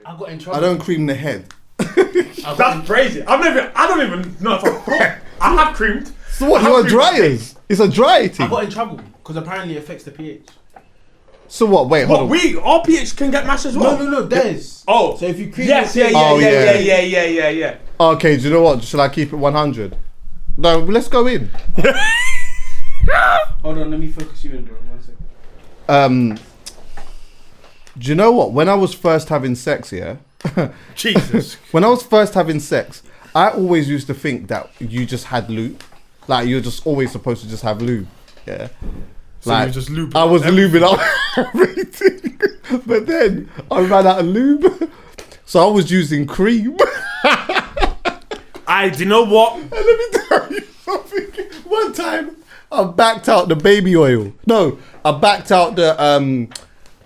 I got in trouble. I don't cream the head. That's crazy. I don't even know if I have creamed. So what? You want dryers? It's a dry thing. I got in trouble because apparently it affects the pH. So what? Wait, hold on. Our pH can get mashed as well. No, theirs. Oh, so if you cream, yeah. Okay, do you know what? Should I keep it 100? No, let's go in. Hold on, let me focus you in, bro. 1 second. Do you know what? When I was first having sex, Jesus. When I was first having sex, I always used to think that you just had lube. Like, you're just always supposed to just have lube. Yeah. So like, you just lubing I was lubing up everything. But then I ran out of lube. So I was using cream. Do you know what? And let me tell you something. One time, I backed out the baby oil. No, I backed out the,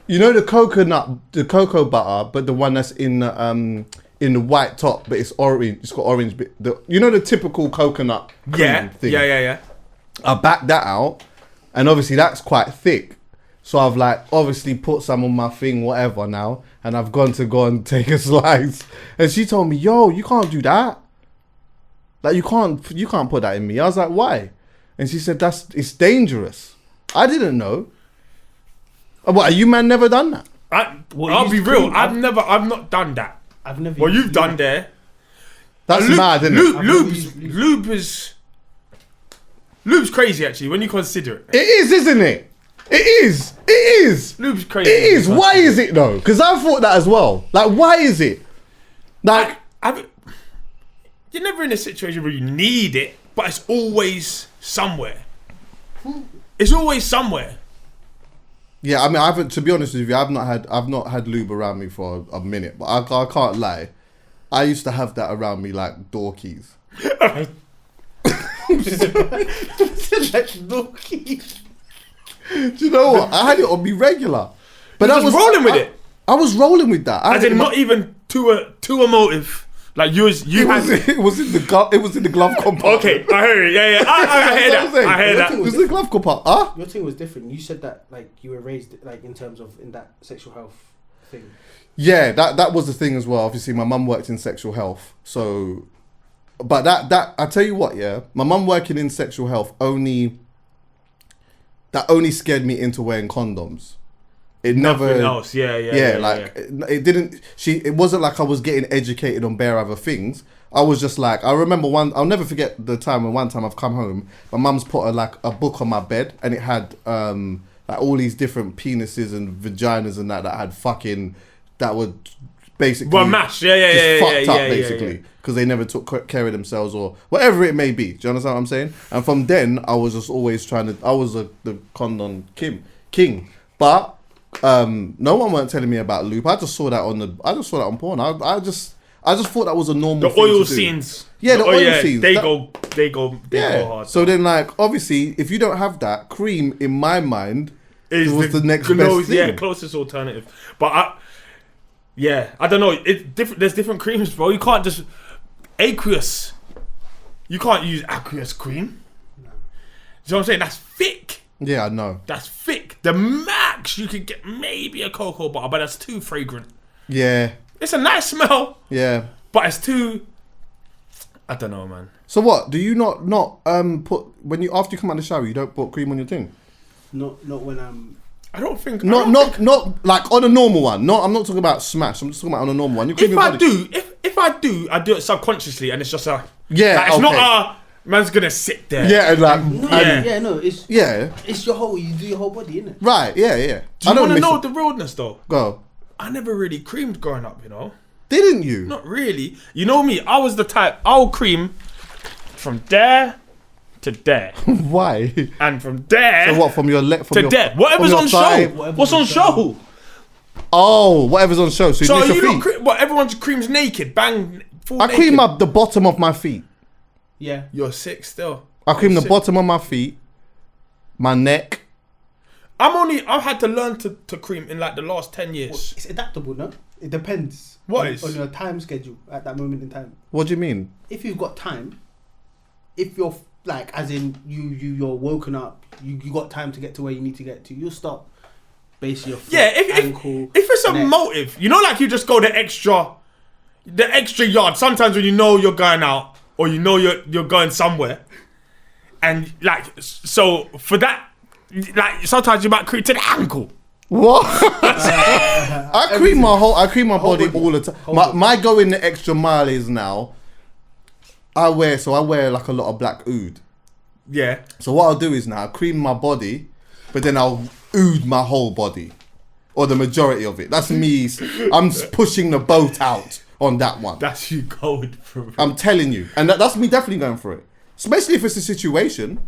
you know, the cocoa butter, but the one that's in the white top, but it's orange. It's got orange bit. You know the typical coconut cream thing? Yeah. I backed that out, and obviously that's quite thick. So I've like obviously put some on my thing, whatever now, and I've gone and take a slice. And she told me, "Yo, you can't do that. Like you can't put that in me." I was like, "Why?" And she said, it's dangerous. I didn't know. What, you man never done that? I'll be real. I've not done that. I've never. What you've done there. That's mad, isn't it? Lube's crazy actually when you consider it. It is, isn't it? It is. Lube's crazy. It is. Why is it though? Because I thought that as well. Like, why is it? Like, you're never in a situation where you need it, but it's always somewhere. It's always somewhere. Yeah, I mean, I haven't. To be honest with you, I've not had lube around me for a minute, but I can't lie. I used to have that around me like door keys. Door keys. Do you know what? I had it on me regular, but I was rolling with it. I was rolling with that. As in, not even too emotive. Like it was in the glove compartment. Okay, I heard it. Yeah. I hear that. It was the glove compartment. Huh? Your thing was different. You said that like you were raised like in terms of in that sexual health thing. Yeah, that was the thing as well. Obviously, my mum worked in sexual health, so. But that I tell you what, yeah, my mum working in sexual health only scared me into wearing condoms. It never. Nothing else. Yeah. It didn't. It wasn't like I was getting educated on bare other things. I was just like, I remember I'll never forget the time when one time I've come home, my mum's put a book on my bed, and it had like all these different penises and vaginas and that had fucking, that would basically mashed. Fucked up basically because they never took care of themselves or whatever it may be. Do you understand what I'm saying? And from then I was just always I was the condom king, but. No one weren't telling me about lube. I just saw that on porn. I just thought that was a normal thing oil to do. scenes. Yeah, the oil scenes. They go hard. So then, like, obviously, if you don't have that, cream in my mind was the next best thing. Yeah, closest alternative. But I don't know. It's different. There's different creams, bro. You can't just aqueous. You can't use aqueous cream. No. You know what I'm saying? That's thick. Yeah, I know. That's thick. The max you could get maybe a cocoa butter, but that's too fragrant. Yeah. It's a nice smell. Yeah. But it's too. I don't know, man. So what? Do you not put after you come out of the shower, you don't put cream on your thing? Not when I'm. I don't think. Not like on a normal one. No, I'm not talking about smash. I'm just talking about on a normal one. If I do, I do it subconsciously, and it's just a. Yeah. Like, it's not a. Man's gonna sit there. Yeah, and like It's your whole. You do your whole body, innit? Right. Yeah. Do you want to know the realness though? Go. I never really creamed growing up, you know. Didn't you? Not really. You know me. I was the type. I'll cream from there to there. Why? And from there. So what? From your leg to there. Whatever's on show. What's on show? Oh, whatever's on show. So you your feet. Everyone creams naked. Bang. I cream up the bottom of my feet. Yeah. You're sick still. I cream the bottom of my feet, my neck. I've had to learn to cream in like the last 10 years. Well, it's adaptable, no? It depends. On your time schedule at that moment in time. What do you mean? If you've got time, if you're like, as in you're woken up, you got time to get to where you need to get to, you'll start base of your foot, Yeah, ankle. if it's a neck. motive, you know, like you just go the extra yard. Sometimes when you know you're going out or you know you're going somewhere, and like so for that, like sometimes you might creep to the ankle. What? I cream my body all the time. My going the extra mile is now. I wear like a lot of black oud. Yeah. So what I'll do is now I cream my body, but then I'll oud my whole body, or the majority of it. That's me. I'm pushing the boat out on that one. That's you going through. I'm telling you, and that's me definitely going for it. Especially if it's a situation,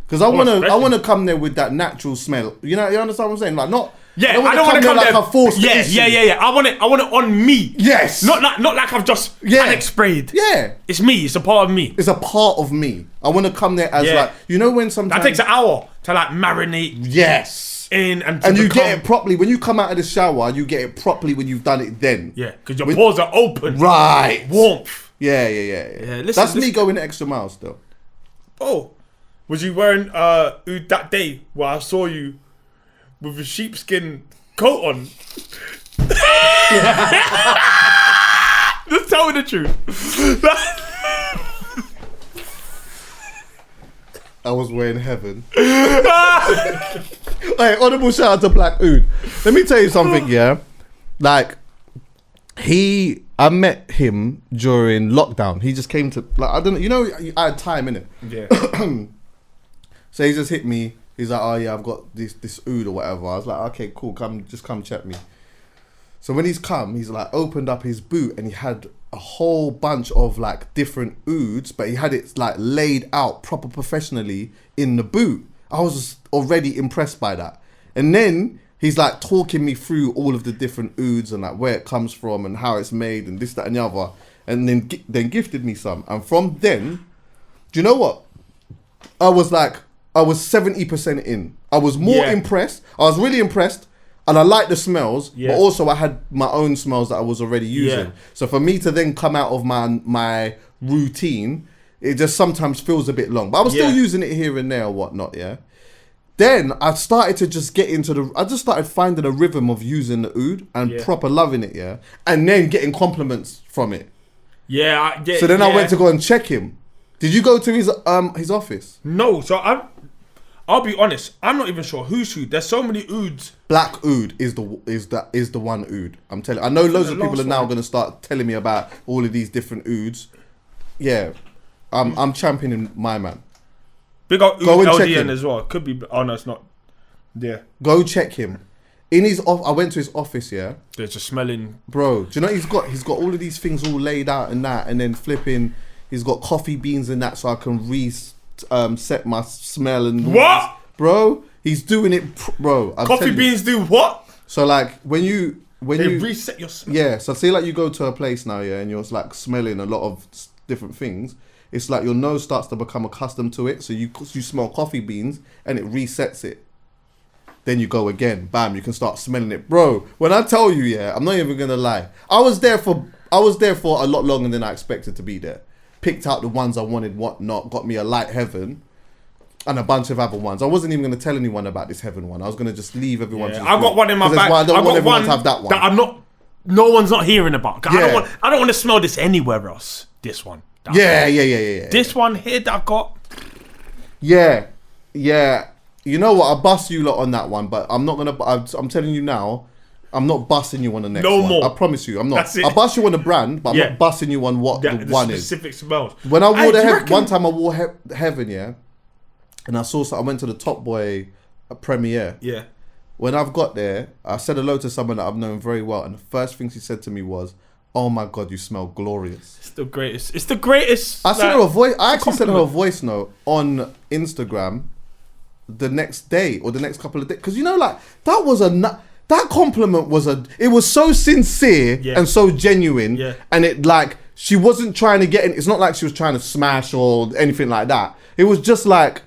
because I wanna come there with that natural smell. You understand what I'm saying? Like not. Yeah, I don't want to come there like a forced issue. Yeah. I want it on me. Yes. Not like I've just panic sprayed. Yeah. It's me. It's a part of me. It's a part of me. I want to come there as like, when sometimes that takes an hour to like marinate. Yes. In and you get it properly when you come out of the shower. You get it properly when you've done it. Then because your pores are open. Right. Warmth. Yeah. Listen, that's me going the extra mile still. Oh, was you wearing oud that day where I saw you with a sheepskin coat on? Just tell me the truth. I was wearing heaven. Hey, honorable shout out to Black Oud. Let me tell you something, yeah. Like, I met him during lockdown. He just came to, like, I don't know, I had time, innit? Yeah. So he just hit me. He's like, oh yeah, I've got this oud or whatever. I was like, okay, cool, come check me. So when he's come, he's like opened up his boot and he had a whole bunch of like different ouds, but he had it like laid out proper professionally in the boot. I was just already impressed by that. And then he's like talking me through all of the different ouds and like where it comes from and how it's made and this, that and the other. And then gifted me some. And from then, do you know what? I was 70% in. I was more impressed. I was really impressed. And I liked the smells, but also I had my own smells that I was already using. Yeah. So for me to then come out of my routine, it just sometimes feels a bit long. But I was still using it here and there or whatnot, yeah. Then I started to just I just started finding a rhythm of using the oud and proper loving it, yeah. And then getting compliments from it. Yeah. So then I went to go and check him. Did you go to his office? No, so I'll be honest, I'm not even sure who's who. There's so many ouds. Black oud is the one oud. I'm telling you. I know loads of people are now going to start telling me about all of these different ouds. Yeah, I'm championing my man. Big up oud LDN as well. Could be. Oh no, it's not. Yeah. Go check him. In his I went to his office. Yeah. There's just smelling. Bro, do you know he's got all of these things all laid out and that, and then flipping. He's got coffee beans and that, so I can set my smell and what, bro. He's doing it, bro. Coffee beans do what? So like when you reset your smell. Yeah. So say like you go to a place now, yeah, and you're like smelling a lot of different things. It's like your nose starts to become accustomed to it. So you smell coffee beans and it resets it. Then you go again, bam. You can start smelling it, bro. When I tell you, yeah, I'm not even gonna lie. I was there for a lot longer than I expected to be there. Picked out the ones I wanted, whatnot, got me a light heaven and a bunch of other ones. I wasn't even going to tell anyone about this heaven one. I was going to just leave everyone. Yeah, I got one in my bag. I don't want everyone to have that one. That no one's not hearing about. I don't want to smell this anywhere else. This one. Yeah. This one here that I've got. Yeah. You know what? I bust you lot on that one, but I'm not going to, I'm telling you now, I'm not busting you on the next one. No more. I promise you, I'm not. That's it. I bust you on the brand, but I'm not busting you on what the one is. Specific smells. When I wore one time I wore Heaven, yeah, and I went to the Top Boy premiere. Yeah. When I've got there, I said hello to someone that I've known very well, and the first thing she said to me was, "Oh my God, you smell glorious." It's the greatest. It's the greatest. I sent her a voice. I actually sent her a voice note on Instagram the next day or the next couple of days, because that was that compliment was it was so sincere and so genuine, and it like she wasn't trying to get in. It's not like she was trying to smash or anything like that. It was just like,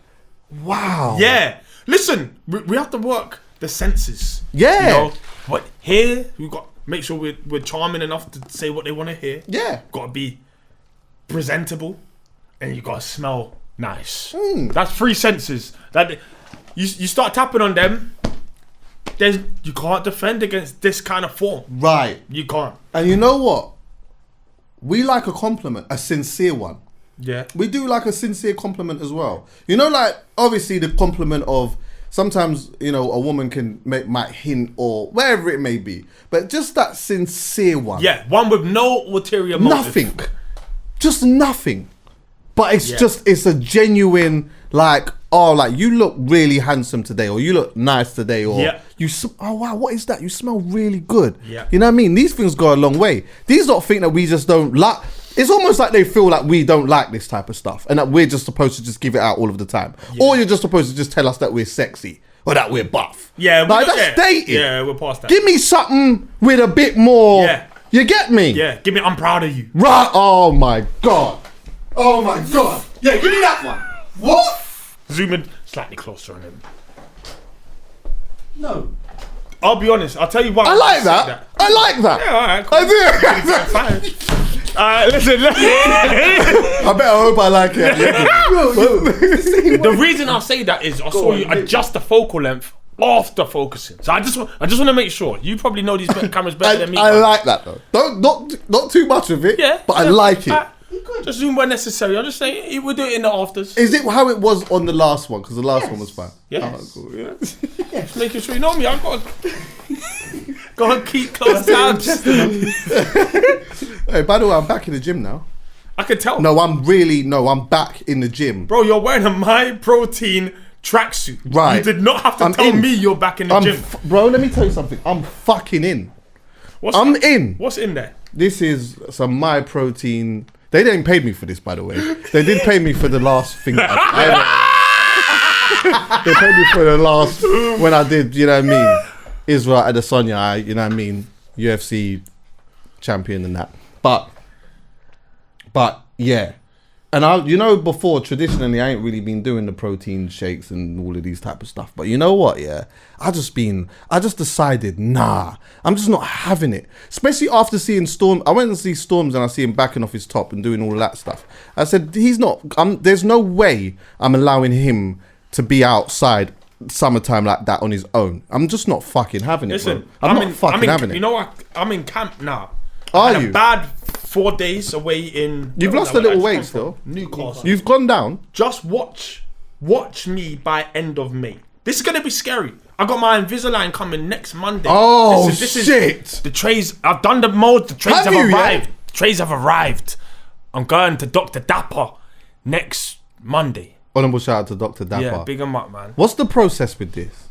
wow. Yeah. Listen, we have to work the senses. Yeah. But here we've got make sure we're charming enough to say what they want to hear. Yeah. Got to be presentable, and you got to smell nice. Mm. That's 3 senses. That you start tapping on them. You can't defend against this kind of form. Right. You can't. And you know what? We like a compliment, a sincere one. Yeah. We do like a sincere compliment as well. You know, like, obviously the compliment of sometimes, you know, a woman might hint or wherever it may be. But just that sincere one. Yeah, one with no ulterior motive. Nothing. Just nothing. But it's it's a genuine, like, oh, like, you look really handsome today, or you look nice today, or oh wow, what is that? You smell really good. Yeah. You know what I mean? These things go a long way. These don't think that we just don't like. It's almost like they feel like we don't like this type of stuff, and that we're just supposed to just give it out all of the time, or you're just supposed to just tell us that we're sexy or that we're buff. Yeah, like, that's dating. Yeah, we're past that. Give me something with a bit more. Yeah. You get me? Yeah. Give me. I'm proud of you. Right. Oh my god. Oh my god. Yeah, give me that one. What? Zoom in slightly closer on him. No. I'll be honest. I'll tell you why. I like that. I like that. Yeah, alright, cool. I do. Listen. I better hope I like it. The reason I say that is I saw you adjust the focal length after focusing. So I just want to make sure. You probably know these cameras better than me. I like that though. Not too much of it. Yeah. But I like it. Just zoom where necessary. I'm just saying we'll do it in the afters. Is it how it was on the last one? Because the last one was fine. Yes. Oh, cool, yeah. Just making sure you know me. I've got to keep close tabs. Hey, by the way, I'm back in the gym now. I can tell. No, I'm back in the gym. Bro, you're wearing a My Protein tracksuit. Right. You did not have to tell me you're back in the gym. Bro, let me tell you something. I'm fucking in. I'm in. What's in there? This is some My Protein. They didn't pay me for this, by the way. They did pay me for the last thing. They paid me for the last when I did, you know what I mean? Israel Adesanya, you know what I mean? UFC champion and that. But yeah. And before, traditionally, I ain't really been doing the protein shakes and all of these type of stuff. But you know what, yeah? I just decided, nah, I'm just not having it. Especially after seeing Storm. I went and see Storms and I see him backing off his top and doing all of that stuff. I said, there's no way I'm allowing him to be outside summertime like that on his own. I'm just not fucking having it, bro. I'm not fucking having it. You know what? I'm in camp now. Are you? A bad 4 days away in... You've lost a little weight still. Newcastle. You've gone down. Just watch me by end of May. This is going to be scary. I got my Invisalign coming next Monday. Oh, shit. The trays... I've done the mold. The trays have arrived. The trays have arrived. I'm going to Dr. Dapper next Monday. Honorable shout out to Dr. Dapper. Yeah, big him up, man. What's the process with this?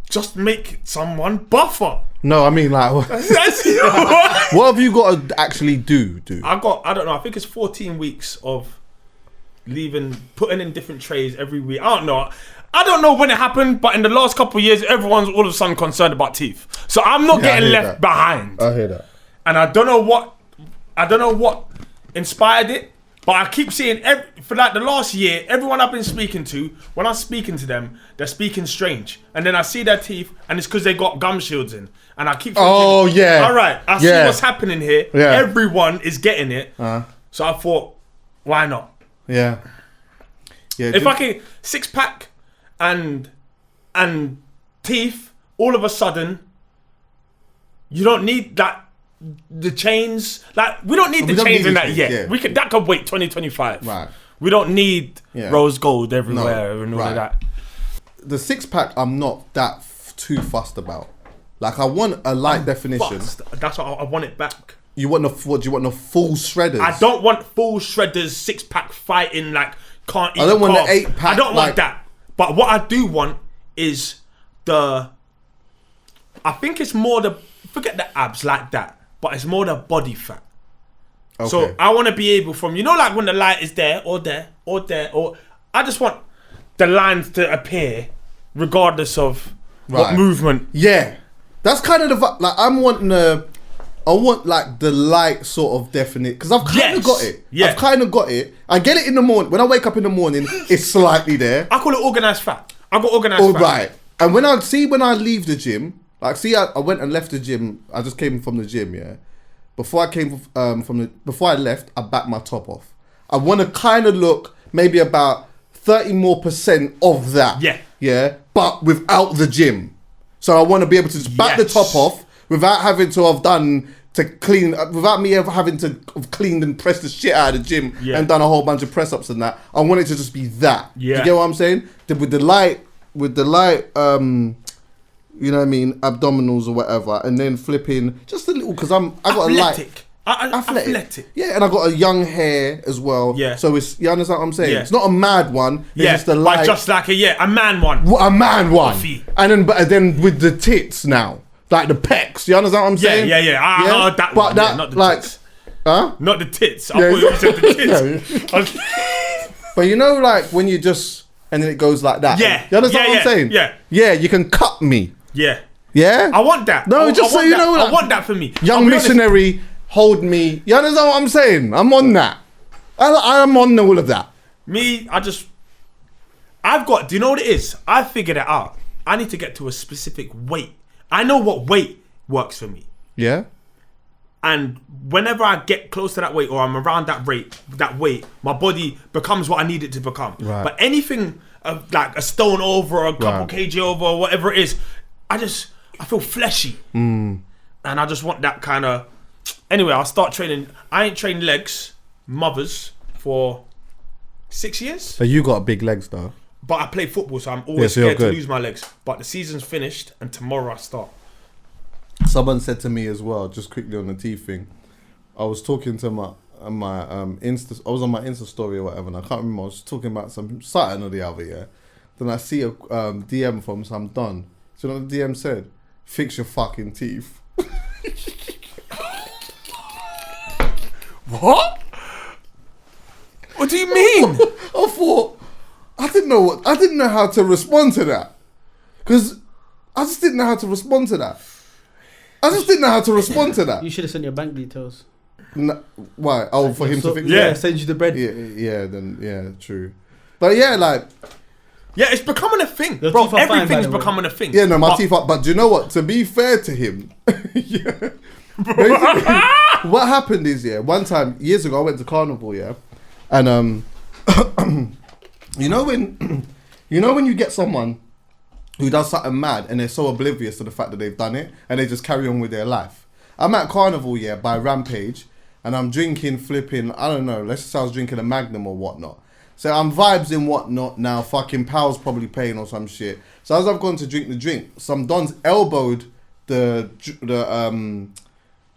Just make someone buffer. No, I mean, like, what have you got to actually do? I don't know, I think it's 14 weeks of putting in different trays every week. I don't know when it happened, but in the last couple of years, everyone's all of a sudden concerned about teeth. So I'm not getting left behind. I hear that. And I don't know what inspired it, but I keep seeing for like the last year, everyone I've been speaking to, when I'm speaking to them, they're speaking strange. And then I see their teeth, and it's because they got gum shields in. And I keep thinking, all right, I see what's happening here. Yeah. Everyone is getting it. So I thought, why not? Yeah. If I can 6-pack and teeth, all of a sudden, you don't need that. The chains, like, we don't need the chains in that yet. Yeah. That could wait 2025. Right. We don't need rose gold everywhere and all of that. The 6-pack, I'm not that too fussed about. Like, I want a light definition. That's what I want it back. You want what? Do you want the full shredders? I don't want full shredders 6-pack fighting like can't eat. I don't want the 8-pack. I don't want that. But what I do want is I think it's more forget the abs like that. But it's more the body fat. Okay. So I want to be able from, like when the light is there, or I just want the lines to appear regardless of what movement. Yeah. That's kind of like, I want like the light sort of definite, because I've kind of got it. Yeah. I've kind of got it. I get it in the morning. When I wake up in the morning, it's slightly there. I call it organised fat. I got organised fat. Right. And when I leave the gym, like, see, I went and left the gym. I just came from the gym, yeah. Before I left, I backed my top off. I want to kind of look maybe about 30% more of that. Yeah. Yeah. But without the gym. So I want to be able to just back the Yes. top off without having to have done to clean, without me ever having to have cleaned and pressed the shit out of the gym and done a whole bunch of press ups and that. I want it to just be that. Do you get what I'm saying? With the light, you know what I mean, abdominals or whatever, and then flipping just a little because I got Athletic. athletic. Yeah, and I got a young hair as well. Yeah. So it's, you understand what I'm saying? Yeah. It's not a mad one. It's just a but light. just like a man one. A man one. Puffy. And then with the tits now. Like the pecs. You understand what I'm saying? Yeah. I heard that but one. that, Not the tits. Huh? Not the tits. I thought you said the tits. But you know, like when you just, and then it goes like that. Yeah. You understand what I'm saying? Yeah. Yeah, you can cut me. Yeah. Yeah? I want that. No, just so you know. Like, I want that for me. Young missionary, hold me. You understand what I'm saying? I'm on that. I'm on all of that. Me, do you know what it is? I figured it out. I need to get to a specific weight. I know what weight works for me. Yeah? And whenever I get close to that weight or I'm around that weight, my body becomes what I need it to become. Right. But anything like a stone over or a couple kg over or whatever it is, I feel fleshy. And I just want that kind of... Anyway, I'll start training. I ain't trained legs, mothers, for 6 years. So you got big legs though. But I play football, so I'm always scared to lose my legs. But the season's finished, and tomorrow I start. Someone said to me as well, just quickly on the teeth thing. I was talking to my Insta. I was on my Insta story or whatever, and I can't remember. I was talking about something or the other. Yeah. Then I see a DM from some Don. Do you know what the DM said? Fix your fucking teeth. What? What do you mean? I thought I didn't know how to respond to that, because I just didn't know how to respond to that. You should have sent your bank details. Why? Oh, for him to fix it? Yeah, send you the bread. Yeah, true. But yeah, like... Yeah, it's becoming a thing. Your Bro, teeth are fine, everything's by the way. becoming a thing. Yeah, no, my teeth are... But do you know what? To be fair to him... yeah. Basically, what happened is, yeah, one time, years ago, I went to Carnival, yeah, and you know when you get someone who does something mad and they're so oblivious to the fact that they've done it and they just carry on with their life. I'm at Carnival, yeah, by Rampage, and I'm drinking flipping, I don't know, let's just say I was drinking a Magnum or whatnot. So I'm vibes in whatnot now, fucking Pal's probably paying or some shit. So as I've gone to drink the drink, some Dons elbowed the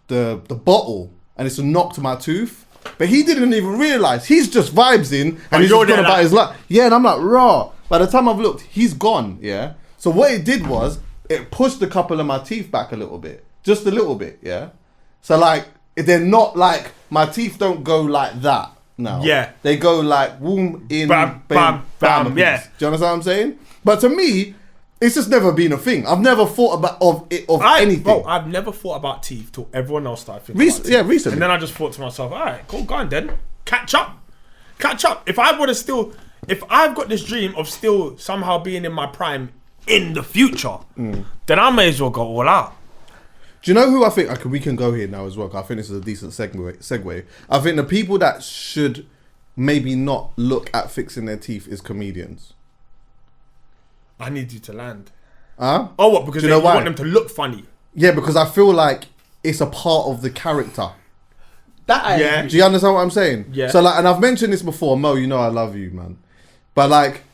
bottle and it's knocked my tooth. But he didn't even realise. He's just vibes in and he's just gone about his life. Yeah, and I'm like, raw. By the time I've looked, he's gone, yeah? So what it did was, it pushed a couple of my teeth back a little bit. Just a little bit, yeah? So like, they're not like, my teeth don't go like that now. Yeah. They go like, womb in, Bam, bam, bam, bam. yeah. Do you understand what I'm saying? But to me, it's just never been a thing. I've never thought about anything. Bro, I've never thought about teeth till everyone else started thinking about teeth. Yeah, recently. And then I just thought to myself, all right, cool, go on then. Catch up. If I've got this dream of still somehow being in my prime in the future, then I may as well go all out. Do you know who I think we can go here now as well? 'Cause I think this is a decent segue. I think the people that should maybe not look at fixing their teeth is comedians. I need you to land. Huh? Oh, what? Because Do you you know why? want them to look funny. Yeah, because I feel like it's a part of the character. Yeah. Do you understand what I'm saying? Yeah. So like, and I've mentioned this before, Mo, you know I love you, man. But like,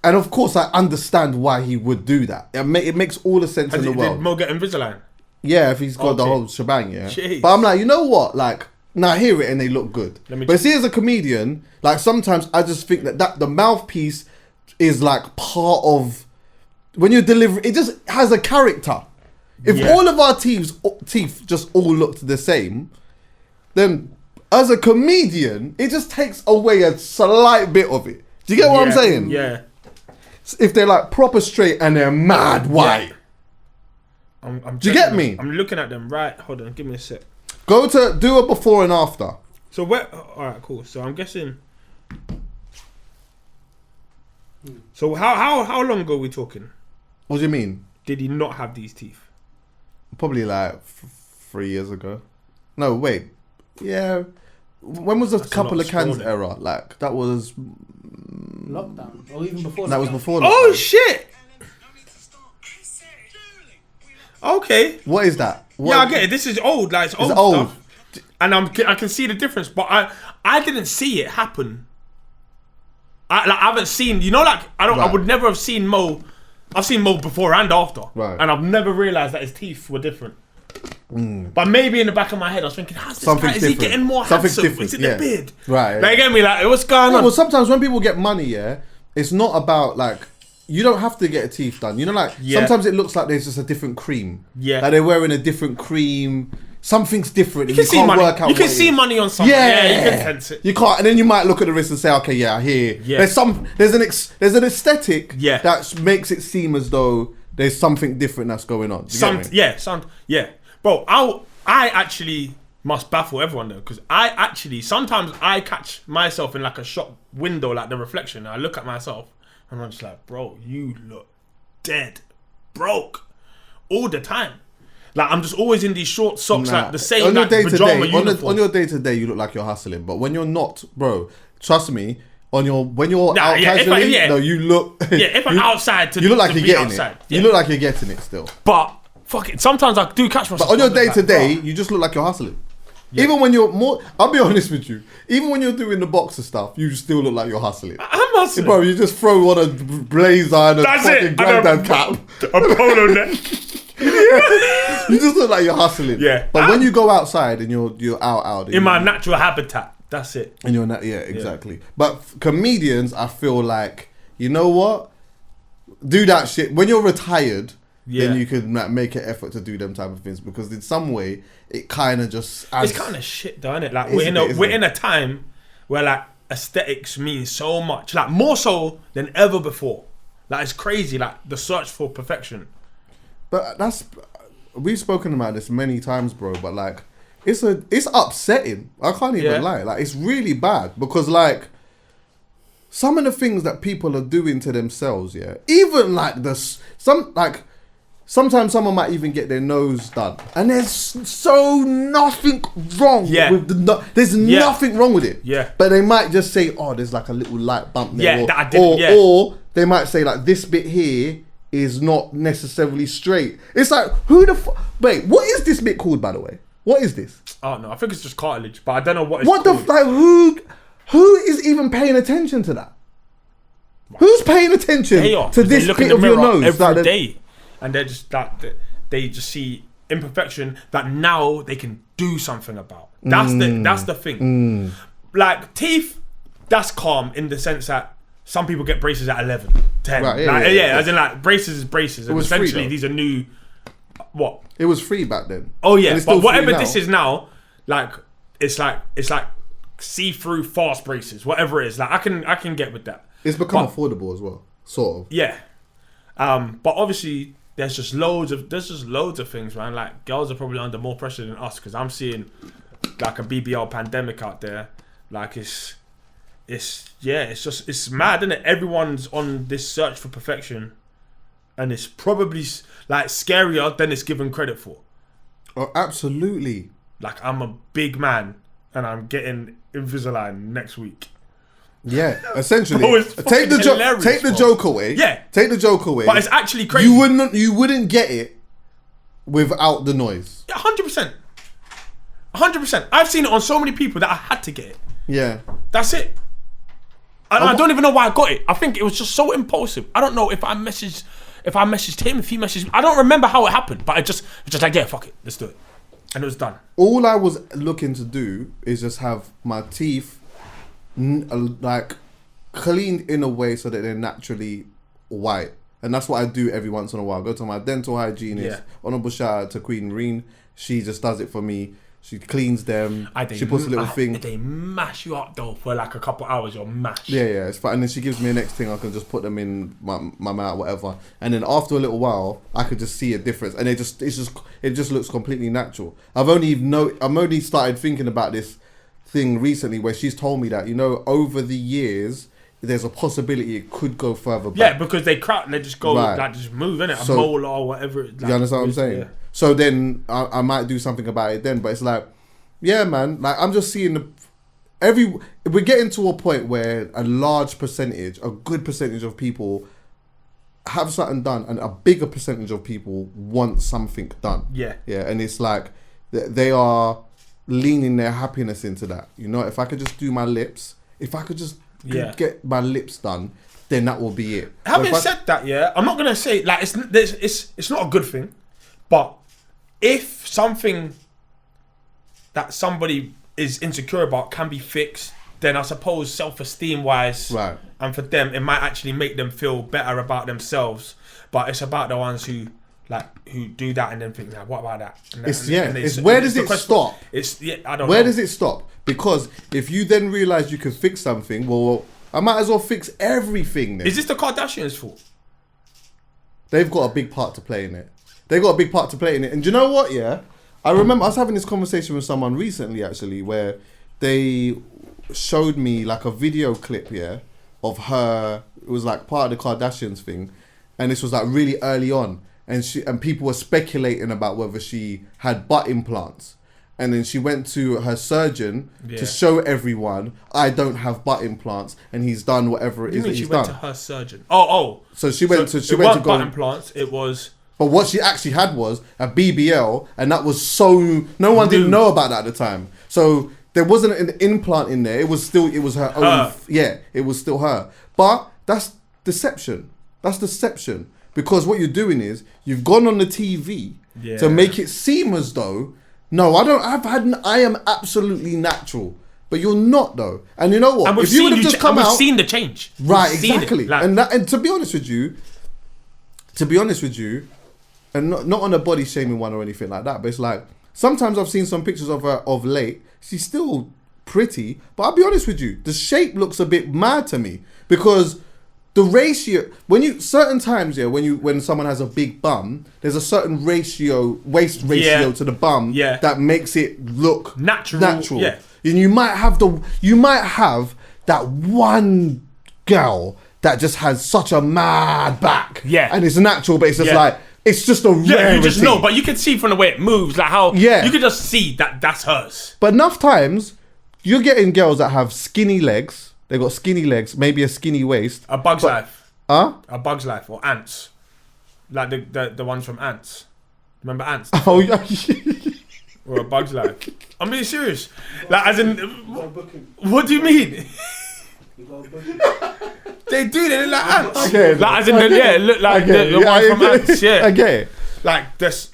and of course I understand why he would do that. It makes all the sense in the world. Did Mo get Invisalign? Yeah, if he's got the Okay. whole shebang, yeah. Jeez. But I'm like, you know what? Like, now I hear it and they look good. But see, as a comedian, like sometimes I just think that the mouthpiece is like part of when you deliver. It just has a character. If all of our teeth just all looked the same, then as a comedian, it just takes away a slight bit of it. Do you get what I'm saying? Yeah. If they're like proper straight and they're mad white. Do you get me? I'm looking at them, right? Hold on, give me a sec. Go to do a before and after. So where? All right, cool. So I'm guessing. So how long ago are we talking? What do you mean? Did he not have these teeth? Probably like 3 years ago. No, wait. Yeah. When was the couple of cans era? Like that was Lockdown, or even before. That was before. Oh lockdown. shit! Okay. What is that? Yeah, I get it. This is old. Like, it's old, old. stuff. And I can see the difference. But I didn't see it happen. I haven't seen, I would never have seen Mo. I've seen Mo before and after. Right. And I've never realised that his teeth were different. But maybe in the back of my head, I was thinking, how's this guy? Is he getting more handsome? Is it the beard? Right. Like, get me, like, what's going on? Well, sometimes when people get money, it's not about, like, you don't have to get a teeth done. Sometimes it looks like there's just a different cream. Yeah. Like they're wearing a different cream. Something's different. You can see can't money. work out You can what it see is. money on something. Yeah, you can sense it. You can't, and then you might look at the wrist and say, "Okay, yeah, I hear." Yeah. There's an aesthetic. Yeah. That makes it seem as though there's something different that's going on. Bro, I actually must baffle everyone though, because sometimes I catch myself in like a shop window, like the reflection, and I look at myself and I'm just like, bro, you look dead broke all the time. Like, I'm just always in these short socks, like the same on your like, day to pajama day, uniform. on your day to day, you look like you're hustling. But when you're not, bro, trust me. When you're out casually, you look. If I'm outside, you look like you're getting outside, it. You look like you're getting it still. But fuck it, sometimes I do catch myself. But on your day to day, you just look like you're hustling. Yeah. Even when you're more, I'll be honest with you. Even when you're doing the boxer stuff, you still look like you're hustling. I'm hustling, bro. You just throw on a blazer and a fucking granddad cap, a polo neck. You just look like you're hustling. Yeah. But when you go outside and you're out in my natural habitat, that's it. And you're not, exactly. Yeah. But comedians, I feel like, you know what? Do that shit when you're retired. Then you could make an effort to do them type of things, because in some way it kind of just it's kind of shit, though, isn't it? Like we're in a time where like aesthetics means so much, like more so than ever before. Like, it's crazy, like the search for perfection. But we've spoken about this many times, bro. But like, it's upsetting. I can't even lie. Like, it's really bad, because like some of the things that people are doing to themselves, even like sometimes someone might even get their nose done, and there's so nothing wrong with there's nothing wrong with it. Yeah. But they might just say, "Oh, there's like a little light bump there," or they might say like, "This bit here is not necessarily straight." It's like, wait, what is this bit called, by the way? What is this? Oh no, I think it's just cartilage, but I don't know what it's called. Who is even paying attention to that? Who's paying attention to this bit of your nose every day? And they're just like, they just see imperfection that now they can do something about. That's the thing. Like, teeth, that's calm in the sense that some people get braces at 11, 10. Right, as in like, braces is braces. And essentially, these are new. What? It was free back then. Oh yeah, but whatever this is now, like it's like see-through fast braces, whatever it is. Like, I can get with that. It's become affordable as well, sort of. Yeah. But obviously there's just loads of things, man. Like, girls are probably under more pressure than us, because I'm seeing like a BBL pandemic out there. Like, it's mad, isn't it? Everyone's on this search for perfection, and it's probably like scarier than it's given credit for. Oh, absolutely. Like, I'm a big man and I'm getting Invisalign next week. Yeah, essentially. Bro, take the joke away. Yeah. Take the joke away. But it's actually crazy. You wouldn't get it without the noise. 100%. 100%. I've seen it on so many people that I had to get it. Yeah. That's it. And I don't even know why I got it. I think it was just so impulsive. I don't know if I messaged him, if he messaged me. I don't remember how it happened, but it was just like, yeah, fuck it, let's do it. And it was done. All I was looking to do is just have my teeth like cleaned in a way so that they're naturally white, and that's what I do every once in a while. I go to my dental hygienist. Honorable shout out to Queen Reen. She just does it for me. She cleans them. She puts a little thing. They mash you up though for like a couple hours. You're mashed. Yeah, it's fine. And then she gives me a next thing. I can just put them in my mouth, whatever. And then after a little while, I could just see a difference. And it just looks completely natural. I've only started thinking about this thing recently, where she's told me that, over the years there's a possibility it could go further back. Yeah, because they just go like just move, innit? A mole or whatever. Like, you understand what I'm saying? Yeah. So then I might do something about it then. But it's like, yeah, man. Like, I'm just seeing we're getting to a point where a good percentage of people have something done, and a bigger percentage of people want something done. Yeah. Yeah, and it's like they are leaning their happiness into that. You know, if I could just do my lips, if I could just get my lips done, then that will be it. Having said that, yeah, I'm not gonna say like it's not a good thing, but if something that somebody is insecure about can be fixed, then I suppose self-esteem wise, right, and for them it might actually make them feel better about themselves. But it's about the ones who do that and then think, nah, what about that? Where does it stop? I don't know. Where does it stop? Because if you then realise you can fix something, well, I might as well fix everything then. Is this the Kardashians' fault? They've got a big part to play in it. And do you know what, yeah? I remember I was having this conversation with someone recently, actually, where they showed me like a video clip, yeah, of her. It was like part of the Kardashians thing. And this was like really early on. And people were speculating about whether she had butt implants. And then she went to her surgeon to show everyone, I don't have butt implants, and he's done whatever it is that he's done. She went to her surgeon. Oh. So she went to go butt go implants. It was. But what she actually had was a BBL, and that was so no one didn't know about that at the time. So there wasn't an implant in there. It was her own. Yeah, it was still her. But that's deception. Because what you're doing is you've gone on the TV to make it seem as though, no, I am absolutely natural. But you're not though. And you know what? If you would have just come out, we've seen the change. Right, exactly. And to be honest with you, and not on a body shaming one or anything like that, but it's like sometimes I've seen some pictures of her of late. She's still pretty, but I'll be honest with you, the shape looks a bit mad to me because the ratio when someone has a big bum, there's a certain waist ratio to the bum that makes it look natural. Yeah. And you might have that one girl that just has such a mad back. Yeah. And it's natural, but it's just like it's just a rarity. Yeah, you just know, but you can see from the way it moves, like how you can just see that that's hers. But enough times you're getting girls that have skinny legs. They got skinny legs, maybe a skinny waist. A Bug's Life. Huh? A Bug's Life or Ants. Like the ones from Ants. Remember Ants? Oh, yeah. Or A Bug's Life. I'm being serious. Like, as in, what do you mean? They do, they look like ants. Okay, like, as in, look like the one from Ants, Okay. Like, this,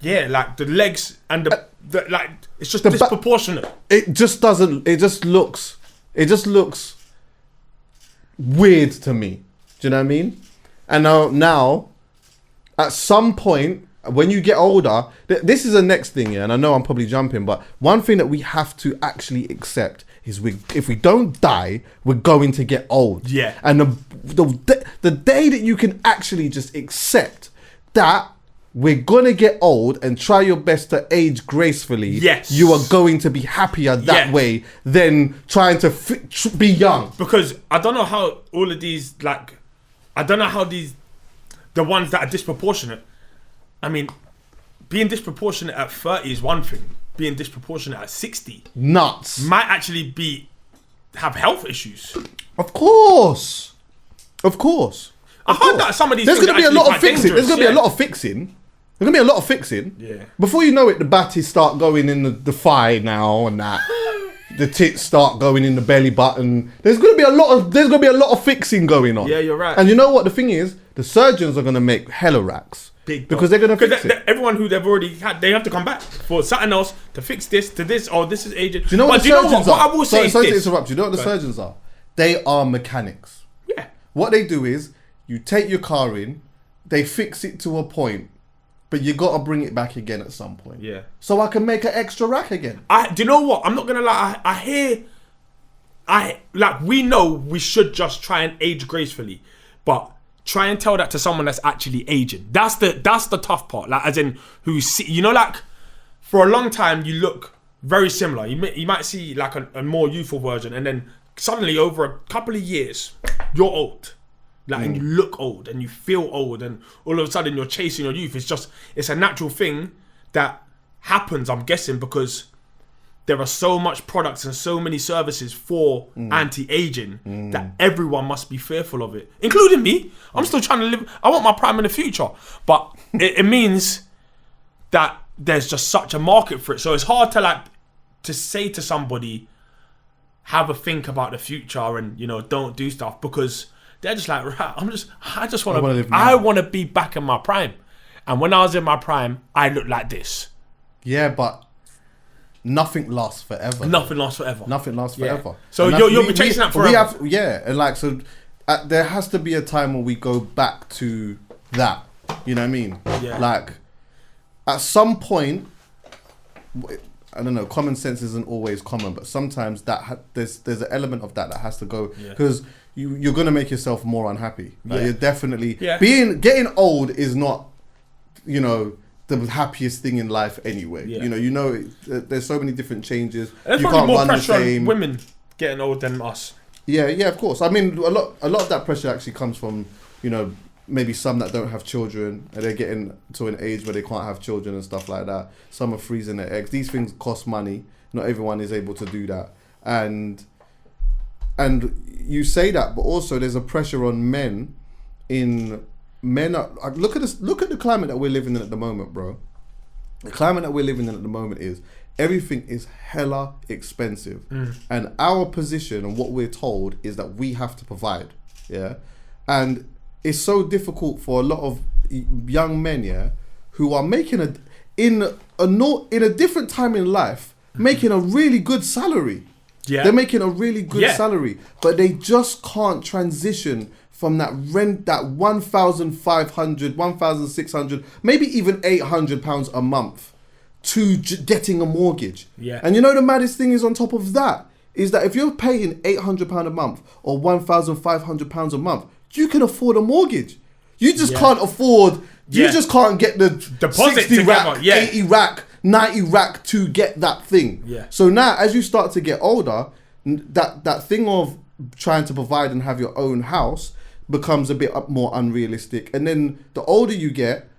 like the legs and the like, it's just disproportionate. It just looks weird to me. Do you know what I mean? And now, at some point, when you get older, this is the next thing, and I know I'm probably jumping, but one thing that we have to actually accept is if we don't die, we're going to get old. Yeah. And the day that you can actually just accept that we're gonna get old and try your best to age gracefully. Yes. You are going to be happier that way than trying to be young. Because I don't know how all of these, the ones that are disproportionate. I mean, being disproportionate at 30 is one thing. Being disproportionate at 60, nuts, might actually have health issues. Of course. I heard that some of these. There's going to be a lot of fixing. There's going to be a lot of fixing. Yeah. Before you know it, the batties start going in the thigh now, and that the tits start going in the belly button. There's going to be a lot of fixing going on. Yeah, you're right. And you know what? The thing is, the surgeons are going to make hella racks. Because they're going to fix it. Everyone who they've already had, they have to come back for something else to fix this, this is aging. Do you know what the surgeons are? What I will say is this. Sorry to interrupt you. Do you know what the surgeons are? They are mechanics. Yeah. What they do is, you take your car in, they fix it to a point, but you got to bring it back again at some point. Yeah. So I can make an extra rack again. Do you know what? I'm not going to lie. We know we should just try and age gracefully, but try and tell that to someone that's actually aging. That's the tough part. Like, as in, for a long time you look very similar. You might see like a more youthful version, and then suddenly over a couple of years you're old. And you look old and you feel old, and all of a sudden you're chasing your youth. It's a natural thing that happens, I'm guessing, because there are so much products and so many services for anti-aging that everyone must be fearful of it, including me. I'm still trying to live. I want my prime in the future, but it means that there's just such a market for it. So it's hard to say to somebody, have a think about the future and don't do stuff, because they're just like, right, I want to be back in my prime, and when I was in my prime, I looked like this. Yeah, but nothing lasts forever. Nothing lasts forever. Nothing lasts forever. So you'll be chasing that forever. There has to be a time when we go back to that. You know what I mean? Yeah. Like, at some point, I don't know, common sense isn't always common, but sometimes there's an element of that has to go, because you're gonna make yourself more unhappy. Like, you're definitely getting old is not, the happiest thing in life anyway. Yeah. There's so many different changes. There's probably more pressure on women getting old than us. Yeah, of course. I mean, a lot of that pressure actually comes from, maybe some that don't have children and they're getting to an age where they can't have children and stuff like that. Some are freezing their eggs. These things cost money. Not everyone is able to do that. And you say that, but also there's a pressure on men. Look at the climate that we're living in at the moment, bro. The climate that we're living in at the moment is everything is hella expensive, and our position and what we're told is that we have to provide. Yeah, and it's so difficult for a lot of young men, who are making in a different time in life, making a really good salary. Yeah, they're making a really good salary, but they just can't transition from that rent, that 1,500, 1,600, maybe even £800 a month to getting a mortgage. Yeah. And the maddest thing is, on top of that, is that if you're paying £800 a month or £1,500 a month, you can afford a mortgage. You just can't afford, you just can't get the deposit 60 rack, 80 rack, 90 rack to get that thing. Yeah. So now, as you start to get older, that thing of trying to provide and have your own house becomes a bit more unrealistic. And then the older you get,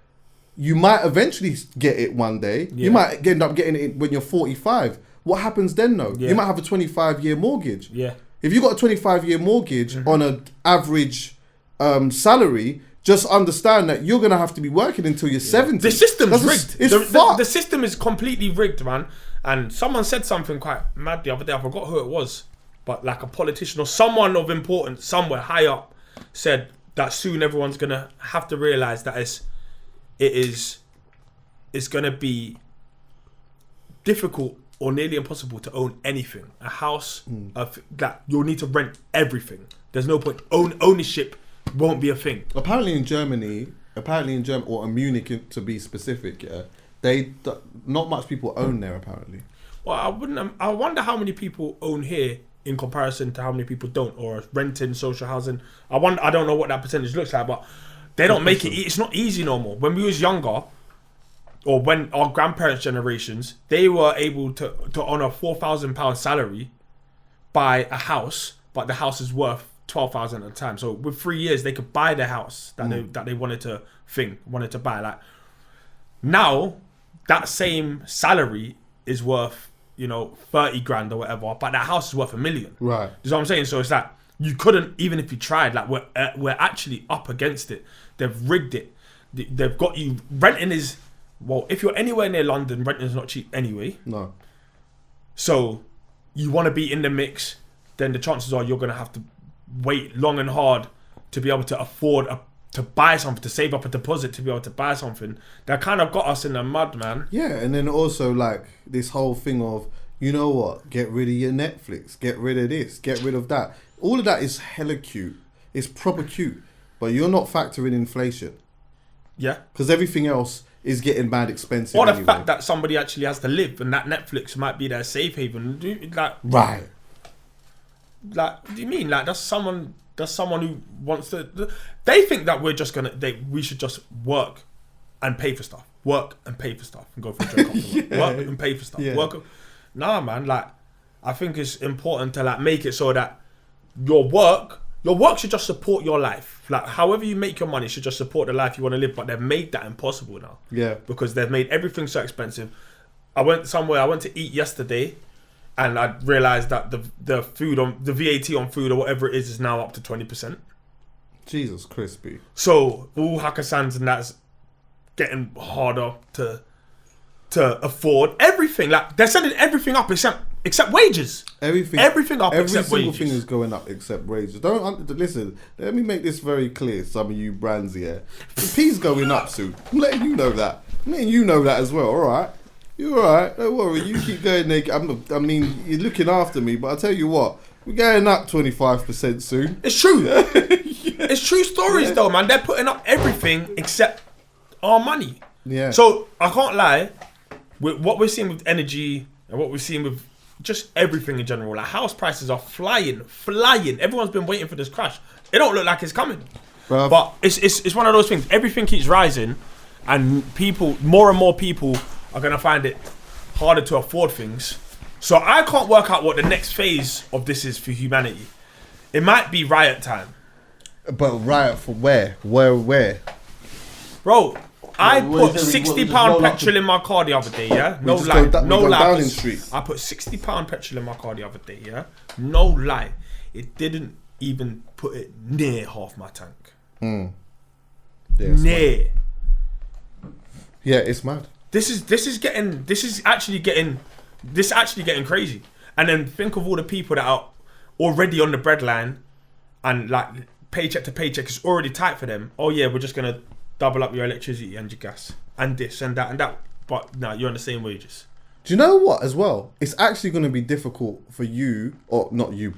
you might eventually get it one day. Yeah. You might end up getting it when you're 45. What happens then, though? Yeah. You might have a 25-year mortgage. Yeah. If you got a 25-year mortgage on an average salary, just understand that you're going to have to be working until you're 70. The system's rigged. It's the system is completely rigged, man. And someone said something quite mad the other day. I forgot who it was. But like a politician or someone of importance somewhere high up said that soon everyone's going to have to realise that it's going to be difficult or nearly impossible to own anything. A house, that you'll need to rent everything. There's no point. Ownership won't be a thing. Apparently in Germany, or in Munich to be specific, not much people own there apparently. Well, I wonder how many people own here in comparison to how many people don't, or renting social housing. I don't know what that percentage looks like, but they don't make it. It's not easy no more. When we was younger, or when our grandparents' generations, they were able to on a £4,000 salary buy a house, but the house is worth 12,000 at a time. So with 3 years, they could buy the house that they wanted to buy. Like now, that same salary is worth 30 grand or whatever, but that house is worth $1 million. Right. You know what I'm saying? So it's like you couldn't, even if you tried. Like we're actually up against it. They've rigged it. They've got you renting is. Well, if you're anywhere near London, renting is not cheap anyway. No. So you want to be in the mix, then the chances are you're going to have to wait long and hard to be able to afford to buy something, to save up a deposit to be able to buy something. That kind of got us in the mud, man. Yeah, and then also like this whole thing of, you know what, get rid of your Netflix, get rid of this, get rid of that. All of that is hella cute. It's proper cute. But you're not factoring inflation. Yeah. Because everything else is getting mad expensive. Or the fact that somebody actually has to live and that Netflix might be their safe haven. Right. Like, what do you mean? Like, that's someone who wants to. They think that we should just work and pay for stuff. Work and pay for stuff and go for a drink after work. Work and pay for stuff. Yeah. Nah, man. Like, I think it's important to like make it so that your work should just support your life. Like, however you make your money should just support the life you want to live. But they've made that impossible now. Yeah. Because they've made everything so expensive. I went to eat yesterday, and I realised that the VAT on food or whatever it is now up to 20%. Jesus crispy. So all Hakkasan's and that's getting harder to afford everything. Like they're sending everything up except wages. Everything up every except single wages. thing is going up except wages. Listen. Let me make this very clear. Some of you brands here, the P's going up soon. I'm letting you know that. I'm letting you know that as well. All right, you're all right. Don't worry. You keep going there. I mean, you're looking after me, but I tell you what, we're going up 25% soon. It's true. It's true stories though, man. They're putting up everything except our money. Yeah. So I can't lie. With what we're seeing with energy and what we're seeing with just everything in general, like house prices are flying. Everyone's been waiting for this crash. It don't look like it's coming, Bruv. but it's one of those things. Everything keeps rising, and more and more people are gonna find it harder to afford things. So I can't work out what the next phase of this is for humanity. It might be riot time, But riot for where? Where? bro. I what put is it? £60 Roll up petrol in my car the other day, yeah? No just lie. go No we go lie. Downing Street. I put £60 petrol in my car the other day, yeah? No lie. It didn't even put it near half my tank. Yeah, it's Near. mad. Yeah, it's mad. This is actually getting crazy. And then think of all the people that are already on the breadline and like paycheck to paycheck is already tight for them. Oh yeah, we're just gonna double up your electricity and your gas and this and that and that. But no, you're on the same wages. Do you know what as well? It's actually going to be difficult for you, or not you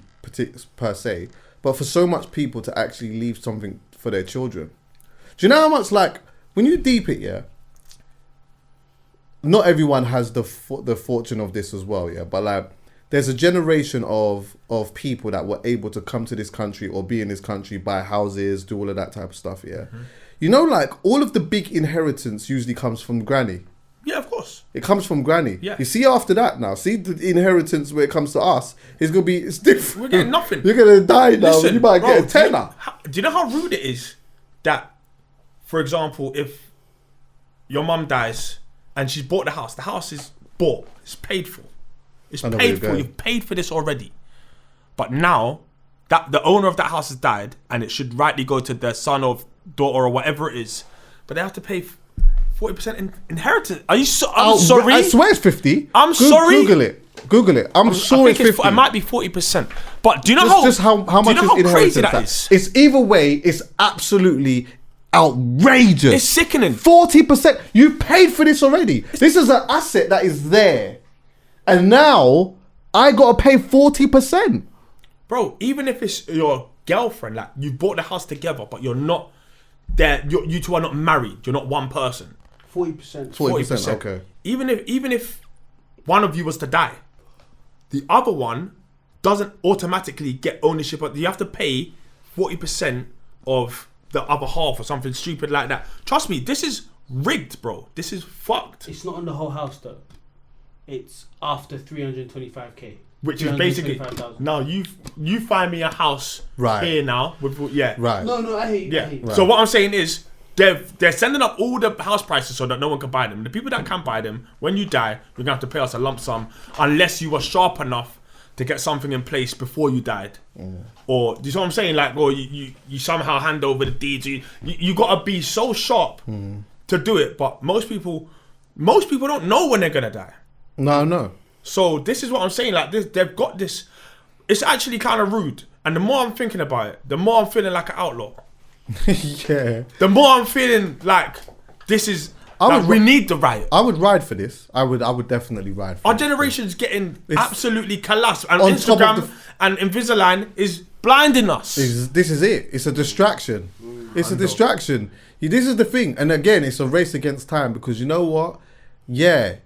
per se, but for so much people to actually leave something for their children. Do you know how much, like, when you deep it, yeah, not everyone has the fortune of this as well, yeah, but like, there's a generation of people that were able to come to this country or be in this country, buy houses, do all of that type of stuff, yeah. Mm-hmm. You know, like, all of the big inheritance usually comes from granny. Yeah, of course. It comes from granny. Yeah. You see after that now, see the inheritance where it comes to us, it's different. We're getting nothing. You're going to die now. Listen, You might bro, get a tenner. Do you know how rude it is that, for example, if your mum dies and she's bought the house is bought, it's paid for. It's paid for. You've paid for this already. But now that the owner of that house has died and it should rightly go to their son or daughter or whatever it is, but they have to pay 40% inheritance. Are you I'm sorry. I swear it's 50. I'm sorry. Google it. I'm sure it's 50. It might be 40%. But do you know just how much is inheritance? Crazy that is? It's either way. It's absolutely outrageous. It's sickening. 40%. You paid for this already. This is an asset that is there, and now I gotta pay 40%. Bro, even if it's your girlfriend, like you bought the house together, but you're not there. You two are not married. You're not one person. 40%. 40%. Okay. Even if one of you was to die, the other one doesn't automatically get ownership. You have to pay 40% of the other half or something stupid like that. Trust me, this is rigged, bro. This is fucked. It's not on the whole house though. It's after 325k. Which is basically now you find me a house here now with right. No, I hate you. Yeah. I hate you. Right. So what I'm saying is they're sending up all the house prices so that no one can buy them. The people that can buy them, when you die, you're gonna have to pay us a lump sum unless you were sharp enough to get something in place before you died. Or do you know what I'm saying? Like, or you somehow hand over the deeds. You gotta be so sharp to do it. But most people don't know when they're gonna die. No. So this is what I'm saying. Like this, they've got this. It's actually kind of rude. And the more I'm thinking about it, the more I'm feeling like an outlaw. Yeah. The more I'm feeling like this is. We need the riot. I would ride for this. I would definitely ride for Our this. generation's getting absolutely collapsed, and on Instagram top of and Invisalign is blinding us. This is it. It's a distraction. It's a distraction. This is the thing. And again, it's a race against time because you know what? Yeah,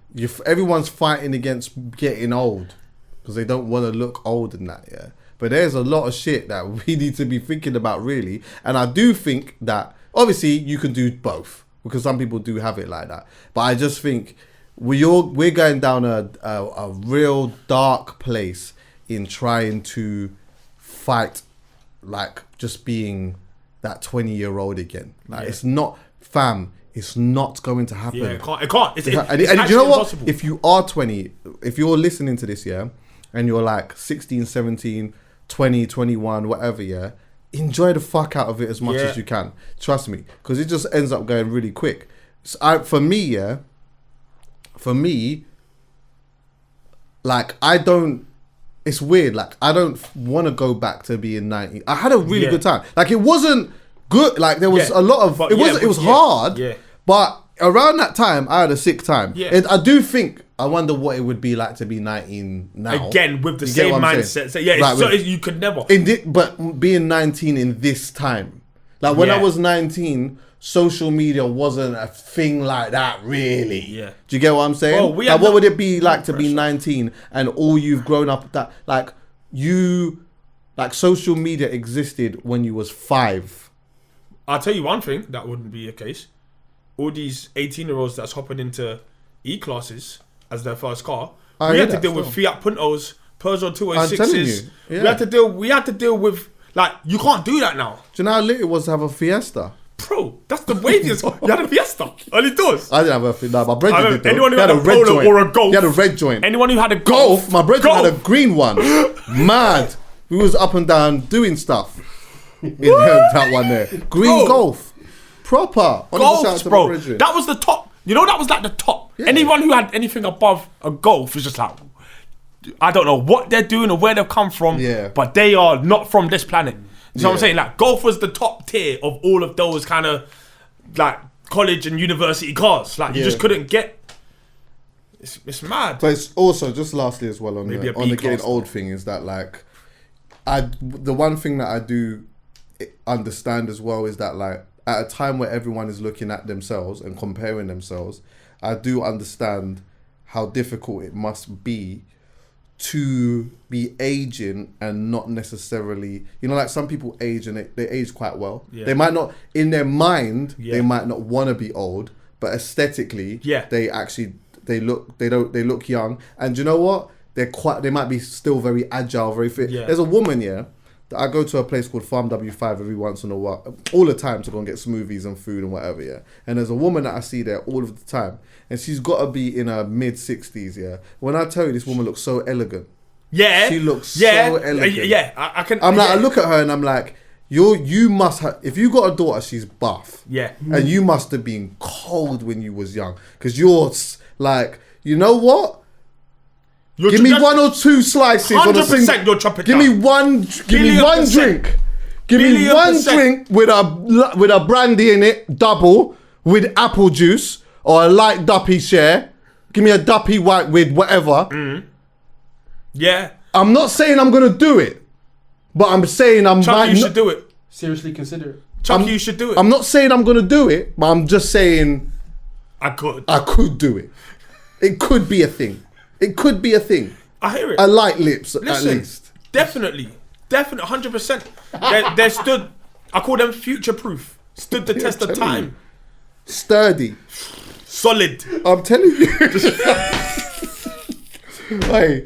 everyone's fighting against getting old because they don't want to look old and that, yeah. But there's a lot of shit that we need to be thinking about, really. And I do think that, obviously, you can do both because some people do have it like that. But I just think we're going down a real dark place in trying to fight, like, just being that 20-year-old again. Like, it's not, fam. It's not going to happen. Yeah, it can't. It's and actually you know what? impossible. If you are 20, if you're listening to this, yeah, and you're like 16, 17, 20, 21, whatever, yeah, enjoy the fuck out of it as much as you can. Trust me, because it just ends up going really quick. So for me, like, I don't, it's weird, like, I don't want to go back to being 19. I had a really good time. Like, it wasn't good, like, there was a lot of, it was hard, but around that time, I had a sick time. And I do think, I wonder what it would be like to be 19 now. Again, with the same mindset. So, yeah, you could never. But being 19 in this time. Like, when I was 19, social media wasn't a thing like that, really. Yeah. Do you get what I'm saying? Well, like, what would it be like to be 19 and all you've grown up that, like, social media existed when you was 5. I'll tell you one thing, that wouldn't be the case. All these 18-year-olds that's hopping into E-classes as their first car, we had to deal with Fiat Puntos, Peugeot 206s. We had to deal with, like, you can't do that now. Do you know how lit it was to have a Fiesta? Bro, that's the waviest. You had a Fiesta, early doors. I didn't have a Fiesta. No, my brother did. Anyone who had a Polo or a Golf. He had a red joint. Anyone who had a Golf. My brother had a green one. Mad. We was up and down doing stuff in that one there. Green Golf. Proper. Golfs, bro. That was the top. You know, that was like the top. Yeah. Anyone who had anything above a Golf was just like, I don't know what they're doing or where they've come from, but they are not from this planet. You know what I'm saying? Like, Golf was the top tier of all of those kind of, like, college and university cars. Like, you just couldn't get. It's mad. But it's also, just lastly as well, on the getting old thing, is that, like, the one thing that I do understand as well is that, like, at a time where everyone is looking at themselves and comparing themselves, I do understand how difficult it must be to be aging and not necessarily, you know, like, some people age and they age quite well. They might not, in their mind, they might not want to be old, but aesthetically, they look young. And you know what? They might be still very agile, very fit. There's a woman, I go to a place called Farm W5 every once in a while, all the time, to go and get smoothies and food and whatever, And there's a woman that I see there all of the time, and she's got to be in her mid-60s, When I tell you, this woman looks so elegant. She looks so elegant. I can. I look at her and I'm like, you must have, if you got a daughter, she's buff. And you must have been cold when you was young, because you're like, you know what? Give me 1 or 2 slices. 100% you're chopping. Give me one drink. Give me one drink with a brandy in it, double, with apple juice, or a light duppy share. Give me a duppy white with whatever. I'm not saying I'm gonna do it, but I'm saying Chuckie, you should do it. Seriously consider it. Chuckie, you should do it. I'm not saying I'm gonna do it, but I'm just saying I could do it. It could be a thing. It could be a thing. I hear it. A light lips, at least. Definitely, 100%. They're stood. I call them future-proof. Stood the test of time. Sturdy. Solid. I'm telling you. Hey,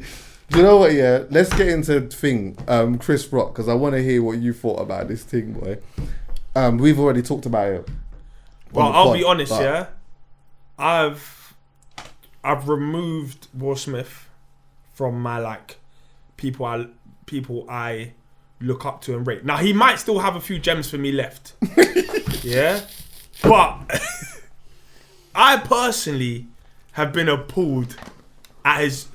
you know what? Yeah, let's get into the thing. Chris Rock, because I want to hear what you thought about this thing, boy. We've already talked about it. Well, I'll be honest. I've removed Will Smith from my, like, people I look up to and rate. Now, he might still have a few gems for me left. But I personally have been appalled at his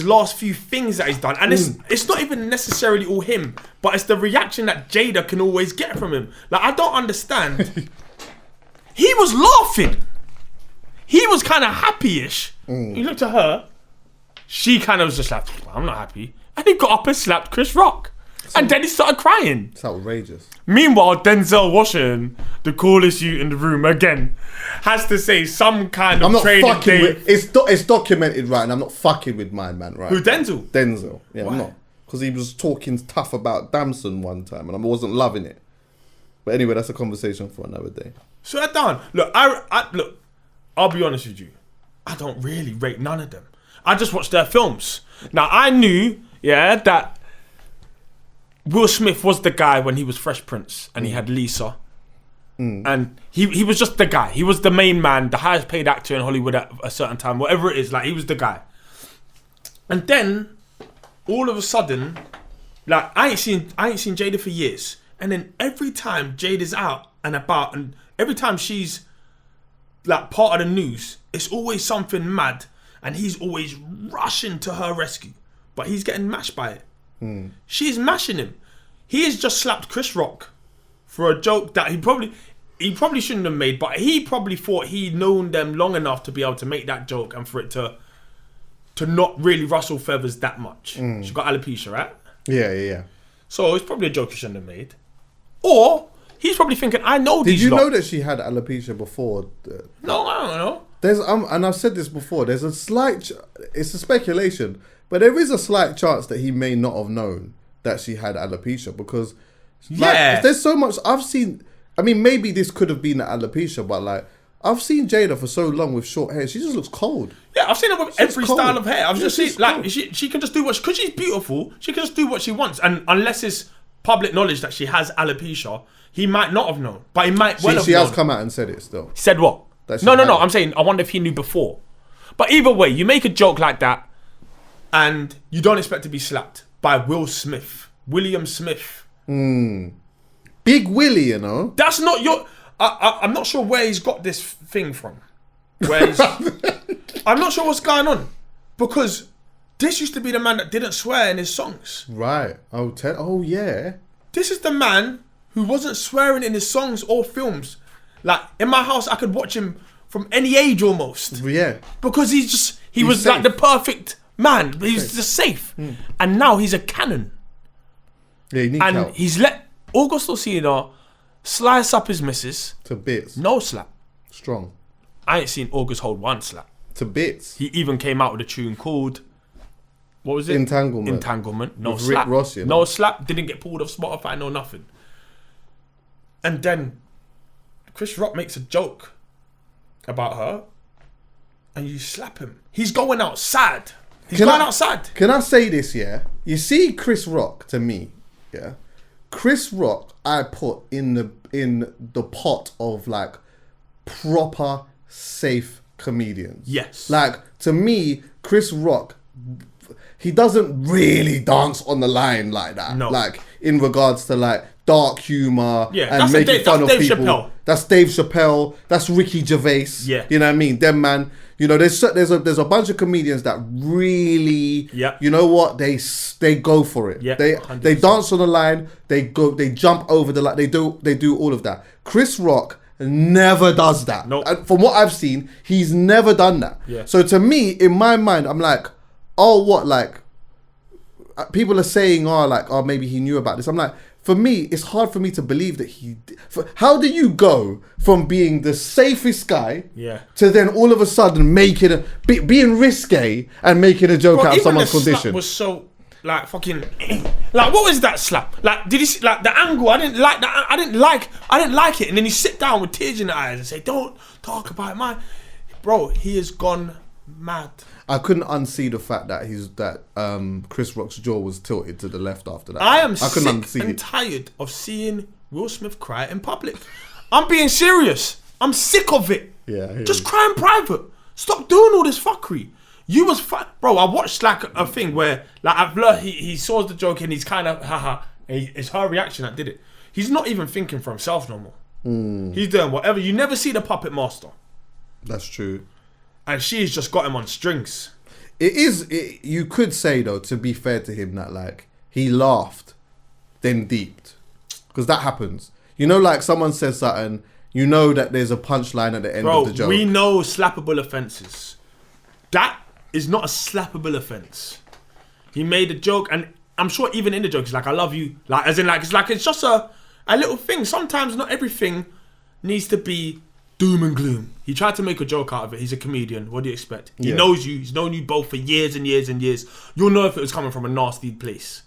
last few things that he's done. And it's not even necessarily all him, but it's the reaction that Jada can always get from him. Like, I don't understand. He was laughing. He was kind of happy-ish. He looked at her. She kind of was just like, I'm not happy. And he got up and slapped Chris Rock. And then he started crying. It's outrageous. Meanwhile, Denzel Washington, the coolest you in the room, again, has to say some kind of training day. It's documented, right? And I'm not fucking with mine, man, right? Who, Denzel? Denzel. Yeah, why? I'm not. Because he was talking tough about Damson one time and I wasn't loving it. But anyway, that's a conversation for another day. Shut it down. Look, look, I'll be honest with you. I don't really rate none of them. I just watch their films. Now, I knew, that Will Smith was the guy when he was Fresh Prince and he had Lisa. And he was just the guy. He was the main man, the highest paid actor in Hollywood at a certain time. Whatever it is, like, he was the guy. And then all of a sudden, like I ain't seen Jada for years. And then every time Jada's out and about, and every time she's like part of the news, it's always something mad, and he's always rushing to her rescue. But he's getting mashed by it. She's mashing him. He has just slapped Chris Rock for a joke that he probably shouldn't have made, but he probably thought he'd known them long enough to be able to make that joke and for it to not really rustle feathers that much. She got alopecia, right? Yeah. So it's probably a joke he shouldn't have made. Or he's probably thinking, I know these Did you lot. know that she had alopecia before? No, I don't know. There's and I've said this before. There's a slight. It's a speculation, but there is a slight chance that he may not have known that she had alopecia because, like, there's so much I've seen. I mean, maybe this could have been the alopecia, but like I've seen Jada for so long with short hair, she just looks cold. Yeah, I've seen her with every style of hair. I've just seen like cold. she can just do what because she's beautiful. She can just do what she wants, and unless it's public knowledge that she has alopecia, he might not have known, but he might well have known. She has come out and said it still. Said what? No. I'm saying I wonder if he knew before. But either way, you make a joke like that, and you don't expect to be slapped by William Smith. Big Willie, you know. That's not your. I'm not sure where he's got this thing from. Where he's, I'm not sure what's going on, because this used to be the man that didn't swear in his songs. Right. Oh yeah. This is the man who wasn't swearing in his songs or films. Like in my house, I could watch him from any age almost. Yeah. Because he was safe. like the perfect man. He's just safe. And now he's a cannon. Yeah, you need And help. he's let August Alsina slice up his missus. To bits. No slap. Strong. I ain't seen August hold one slap. To bits. He even came out with a tune called, what was it? Entanglement. No With slap. Rick Ross, you know? No slap. Didn't get pulled off Spotify. No nothing. And then Chris Rock makes a joke about her, and you slap him. He's going outside. He's going outside. Can I say this, yeah? You see Chris Rock, to me, yeah? Chris Rock, I put in the pot of, like, proper, safe comedians. Yes. Like, to me, Chris Rock, he doesn't really dance on the line like that. No. Like, in regards to, like, dark humour and that's making fun of Dave people. Chappelle. That's Dave Chappelle. That's Ricky Gervais. Yeah. You know what I mean? Them man. You know, there's a bunch of comedians that really, you know what, they go for it. Yeah, they 100%. dance on the line. They jump over the line. They do all of that. Chris Rock never does that. Nope. And from what I've seen, he's never done that. Yeah. So to me, in my mind, I'm like, oh, what, like, people are saying, oh, maybe he knew about this. I'm like, for me, it's hard for me to believe that how do you go from being the safest guy to then all of a sudden making being risque and making a joke out of someone's condition? Was so like fucking like, what was that slap? Like, did you see like the angle? I didn't like that. I didn't like it. And then you sit down with tears in the eyes and say, "Don't talk about mine, bro." He has gone mad. I couldn't unsee the fact that Chris Rock's jaw was tilted to the left after that. I couldn't sick and tired of seeing Will Smith cry in public. I'm being serious. I'm sick of it. Yeah. Just cry in private. Stop doing all this fuckery. You was bro. I watched like a thing where like I've learned he saw the joke and he's kind of haha. It's her reaction that did it. He's not even thinking for himself no more. He's doing whatever. You never see the puppet master. That's true. And she's just got him on strings. You could say, though, to be fair to him, that, like, he laughed, then deeped. Because that happens. You know, like, someone says something, you know that there's a punchline at the end of the joke. We know slappable offences. That is not a slappable offence. He made a joke, and I'm sure even in the joke, he's like, I love you. Like, as in, like, it's just a little thing. Sometimes not everything needs to be doom and gloom. He tried to make a joke out of it. He's a comedian. What do you expect? He knows you. He's known you both for years and years and years. You'll know if it was coming from a nasty place.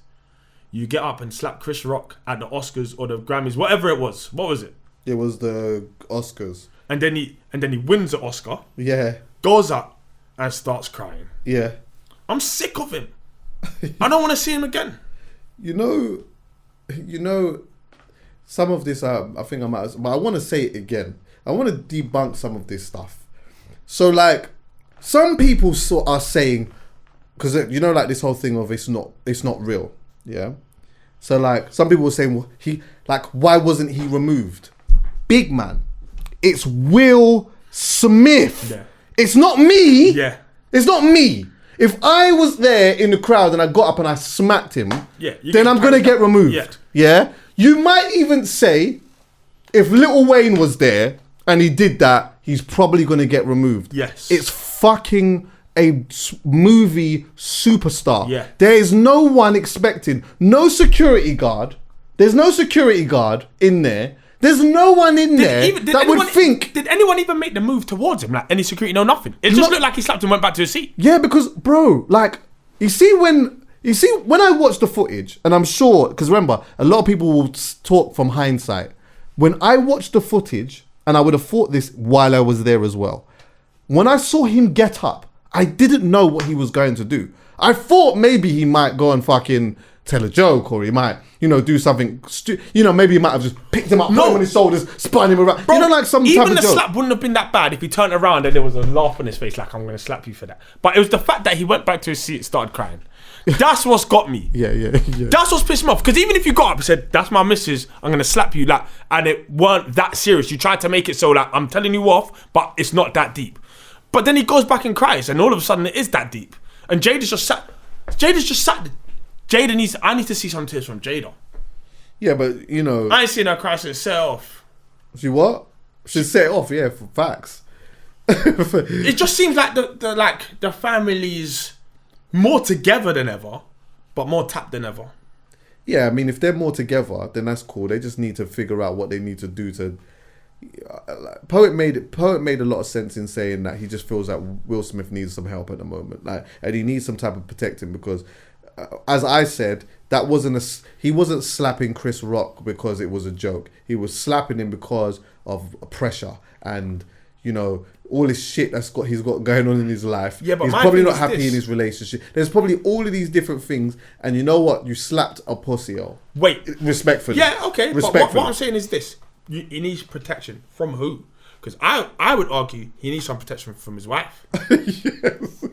You get up and slap Chris Rock at the Oscars or the Grammys, whatever it was. What was it? It was the Oscars. And then he wins the Oscar. Yeah. Goes up and starts crying. Yeah. I'm sick of him. I don't want to see him again. You know, some of this, I think I might, but I want to say it again. I want to debunk some of this stuff. So, like, some people are saying, because you know, like this whole thing of it's not real, yeah. So like some people were saying, well, why wasn't he removed? Big man, it's Will Smith. Yeah. It's not me. Yeah. It's not me. If I was there in the crowd and I got up and I smacked him, then I'm gonna get removed. Yeah. You might even say, if Lil Wayne was there and he did that, he's probably gonna get removed. Yes. It's fucking a movie superstar. Yeah. There is no one expecting, no security guard. There's no security guard in there. There's no one in there that would think. Did anyone even make the move towards him? Like any security? No, nothing. It just looked like he slapped him and went back to his seat. Yeah, because bro, like you see when I watch the footage, and I'm sure, because remember, a lot of people will talk from hindsight. When I watched the footage, and I would have thought this while I was there as well, when I saw him get up, I didn't know what he was going to do. I thought maybe he might go and fucking tell a joke, or he might, do something. Maybe he might have just picked him up, put him on his shoulders, spun him around. Bro, like some type of joke. Even the slap wouldn't have been that bad if he turned around and there was a laugh on his face, like, I'm going to slap you for that. But it was the fact that he went back to his seat and started crying. That's what's got me. Yeah. That's what's pissed me off. Because even if you got up and said, that's my missus, I'm going to slap you, like, and it weren't that serious, you tried to make it so, like, I'm telling you off, but it's not that deep. But then he goes back and cries, and all of a sudden it is that deep. And Jada's just sat. I need to see some tears from Jada. Yeah, but I ain't seen her cry since set off. She what? She set it off, yeah, for facts. It just seems like the family's more together than ever, but more tapped than ever. Yeah, I mean, if they're more together, then that's cool. They just need to figure out what they need to do to. Poet made a lot of sense in saying that he just feels like Will Smith needs some help at the moment, like, and he needs some type of protecting because, as I said, he wasn't slapping Chris Rock because it was a joke. He was slapping him because of pressure and all this shit he's got going on in his life. Yeah, but he's probably not happy in his relationship. There's probably all of these different things, and you know what? You slapped a pussy. Wait, respectfully. Yeah, okay. Respectfully. But what I'm saying is this. He needs protection from who? Because I would argue he needs some protection from his wife. Yes.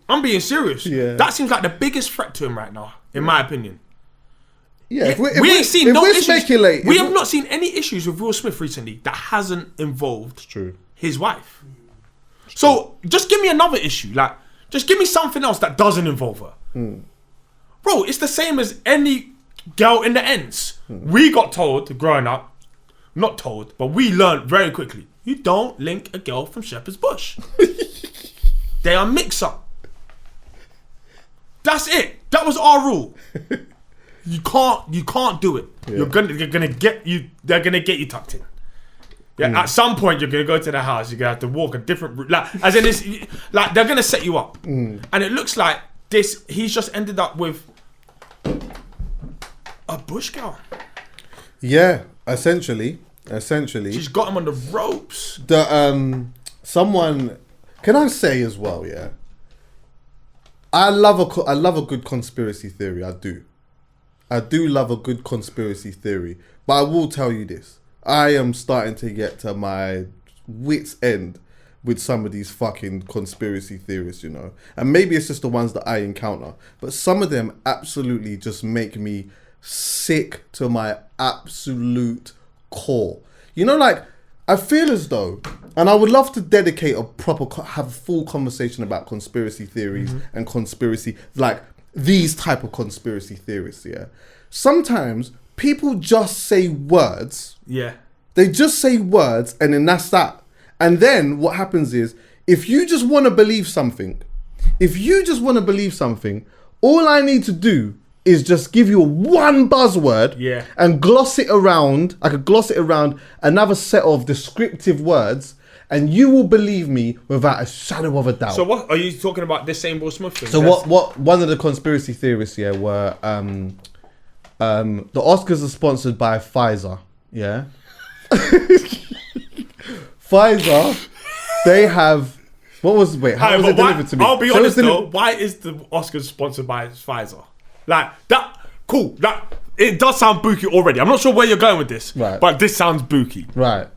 I'm being serious. Yeah. That seems like the biggest threat to him right now, in my opinion. Yeah, we ain't seen no issues. We have not seen any issues with Will Smith recently that hasn't involved his wife. So just give me another issue. Like, just give me something else that doesn't involve her. Bro, it's the same as any girl in the ends. We got told growing up, not told, but we learned very quickly, you don't link a girl from Shepherd's Bush. They are mix-up. That's it. That was our rule. You can't do it. Yeah. They're gonna get you tucked in. Yeah, at some point you're gonna go to the house, you're gonna have to walk a different route. Like, as in this, like, they're gonna set you up. And it looks like he's just ended up with a bush girl. Yeah, essentially. She's got him on the ropes. Someone, can I say as well, yeah? I love a good conspiracy theory. I do love a good conspiracy theory. But I will tell you this. I am starting to get to my wit's end with some of these fucking conspiracy theorists, And maybe it's just the ones that I encounter. But some of them absolutely just make me sick to my absolute core. Like, I feel as though, and I would love to dedicate have a full conversation about conspiracy theories and conspiracy, like these type of conspiracy theorists, yeah. Sometimes people just say words. Yeah. They just say words and then that's that. And then what happens is, if you just want to believe something, all I need to do is just give you one buzzword and gloss it around. I could gloss it around another set of descriptive words and you will believe me without a shadow of a doubt. So what, are you talking about this same Will Smith thing? So what one of the conspiracy theorists were the Oscars are sponsored by Pfizer, yeah? Pfizer, they have... how was it delivered to me? I'll be honest though, why is the Oscars sponsored by Pfizer? Like, that, cool, that, it does sound booky already. I'm not sure where you're going with this, but this sounds booky. Right.